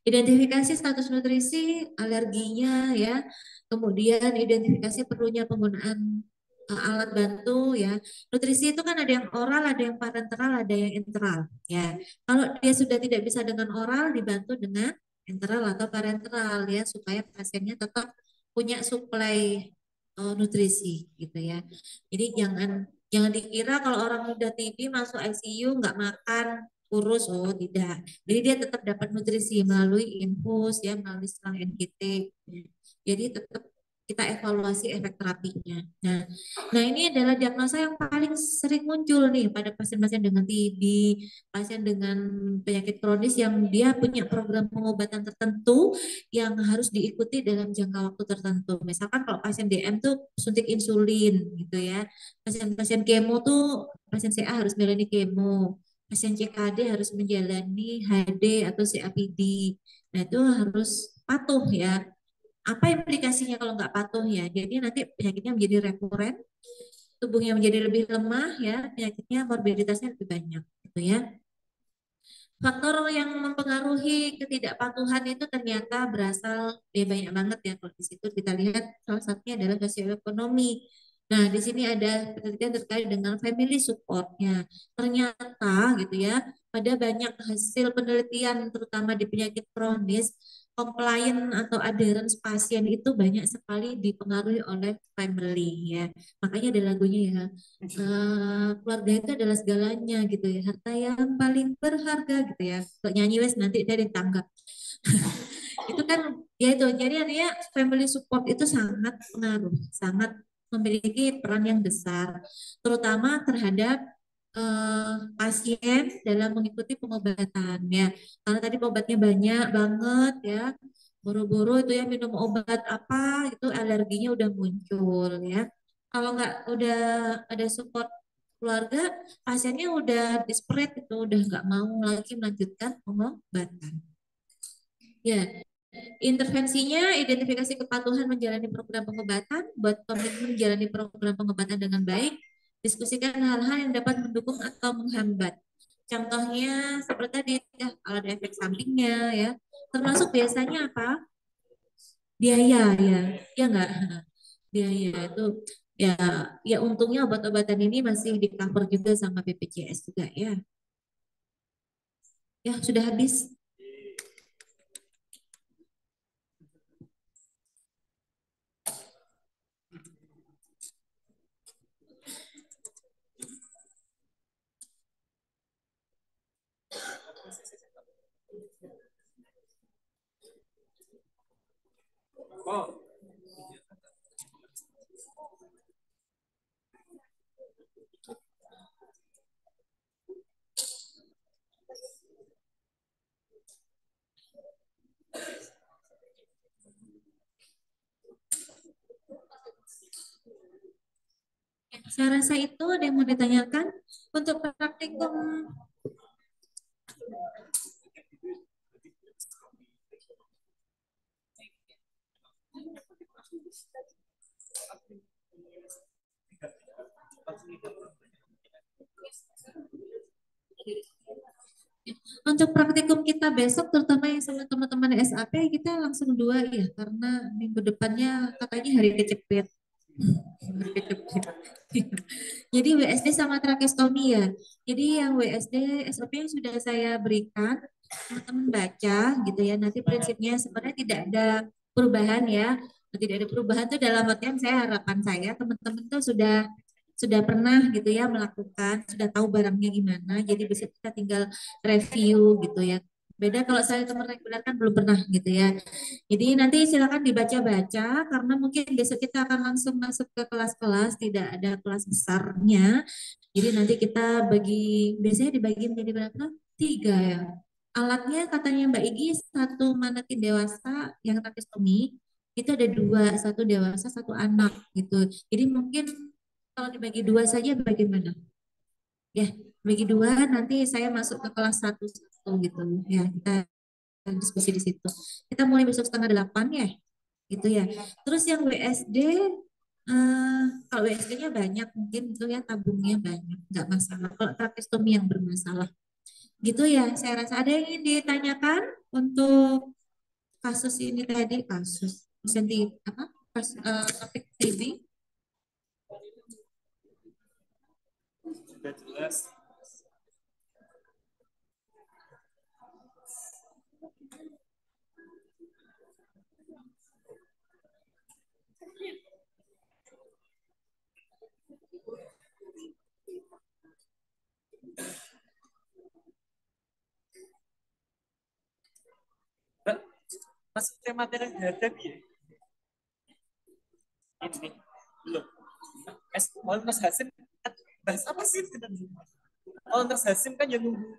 identifikasi status nutrisi, alerginya ya, kemudian identifikasi perlunya penggunaan alat bantu ya. Nutrisi itu kan ada yang oral, ada yang parenteral, ada yang enteral ya. Kalau dia sudah tidak bisa dengan oral, dibantu dengan enteral atau parenteral ya, supaya pasiennya tetap punya suplai nutrisi gitu ya. Jadi jangan jangan dikira kalau orang udah TB masuk ICU nggak makan kurus, oh tidak. Jadi dia tetap dapat nutrisi melalui infus ya, melalui selang NGT. Jadi tetap kita evaluasi efek terapinya. Nah, ini adalah diagnosa yang paling sering muncul nih pada pasien-pasien dengan TB, pasien dengan penyakit kronis yang dia punya program pengobatan tertentu yang harus diikuti dalam jangka waktu tertentu. Misalkan kalau pasien DM tuh suntik insulin gitu ya. Pasien-pasien kemo tuh pasien CA harus menjalani kemo. Pasien CKD harus menjalani HD atau CAPD. Nah, itu harus patuh ya. Apa implikasinya kalau nggak patuh ya? Jadi nanti penyakitnya menjadi rekuren, tubuhnya menjadi lebih lemah ya, penyakitnya morbiditasnya lebih banyak gitu ya. Faktor yang mempengaruhi ketidakpatuhan itu ternyata berasal banyak banget ya, kalau di situ kita lihat salah satunya adalah sosioekonomi. Nah, di sini ada penelitian terkait dengan family supportnya. Ternyata gitu ya, pada banyak hasil penelitian terutama di penyakit kronis, compliant atau adherence pasien itu banyak sekali dipengaruhi oleh family ya. Makanya ada lagunya ya, keluarga itu adalah segalanya gitu ya, harta yang paling berharga gitu ya. Kalau nyanyi wes nanti dari tangga itu kan ya itu, jadi artinya family support itu sangat pengaruh, sangat memiliki peran yang besar terutama terhadap pasien dalam mengikuti pengobatan ya, karena tadi obatnya banyak banget ya, buru-buru itu ya minum obat apa itu alerginya udah muncul ya. Kalau nggak udah ada support keluarga, pasiennya udah desperate, itu udah nggak mau lagi melanjutkan pengobatan. Ya, intervensinya identifikasi kepatuhan menjalani program pengobatan, buat komitmen menjalani program pengobatan dengan baik, diskusikan hal-hal yang dapat mendukung atau menghambat. Contohnya seperti tadi ya, kalau ada efek sampingnya ya, termasuk biasanya apa? Biaya ya, ya enggak? Biaya itu ya, ya untungnya obat-obatan ini masih di cover juga sama BPJS juga ya. Ya sudah habis. Oh, Saya rasa itu ada yang mau ditanyakan untuk praktikum. Untuk praktikum kita besok, terutama yang sama teman-teman SAP, kita langsung 2 ya, karena minggu depannya katanya hari kecepet. Hari kecepet. Jadi WSD sama trakestomi ya. Jadi yang WSD SOP yang sudah saya berikan, teman-teman baca gitu ya. Nanti prinsipnya sebenarnya tidak ada perubahan ya. Tidak ada perubahan itu dalam artian harapan saya teman-teman tuh sudah pernah gitu ya melakukan, sudah tahu barangnya gimana. Jadi bisa kita tinggal review gitu ya. Beda kalau saya teman reguler kan belum pernah gitu ya. Jadi nanti silakan dibaca-baca karena mungkin besok kita akan langsung masuk ke kelas-kelas, tidak ada kelas besarnya. Jadi nanti kita biasanya dibagi menjadi berapa? 3 ya. Alatnya katanya Mbak Igi satu manekin dewasa yang trakestomi, itu ada dua, satu dewasa, satu anak gitu. Jadi mungkin kalau dibagi dua saja bagaimana? Ya, bagi dua nanti saya masuk ke kelas satu satu gitu. Ya, kita diskusi di situ. Kita mulai besok setengah 8 ya, gitu ya. Terus yang WSD, kalau WSD-nya banyak mungkin itu ya tabungnya banyak, nggak masalah. Kalau trakestomi yang bermasalah, gitu ya. Saya rasa ada yang ingin ditanyakan untuk kasus ini tadi, kasus senti apa? Topik TB. Sudah jelas. Mbak, masuk tema materi hadap ya? Ini belum. Mas Hasim bahas apa sih sebenarnya? Mas Hasim kan yang nunggu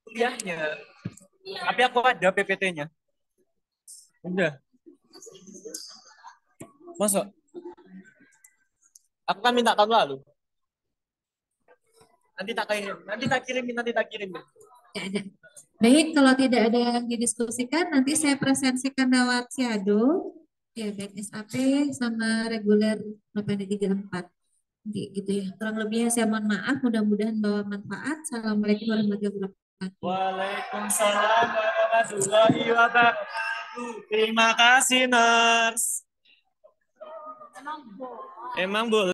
kuliahnya. Tapi aku ada PPT-nya. Udah. Masuk. Aku kan minta tahun lalu. Nanti tak kirimin. Tidak ada. Baik, kalau tidak ada yang didiskusikan, nanti saya presentasikan lewat Shadow, ya baik SAP sama reguler 834. Jadi, gitu ya. Kurang lebihnya saya mohon maaf, mudah-mudahan bawa manfaat. Assalamualaikum warahmatullahi wabarakatuh. Waalaikumsalam warahmatullahi wabarakatuh. Terima kasih, Nurse. Emang boleh.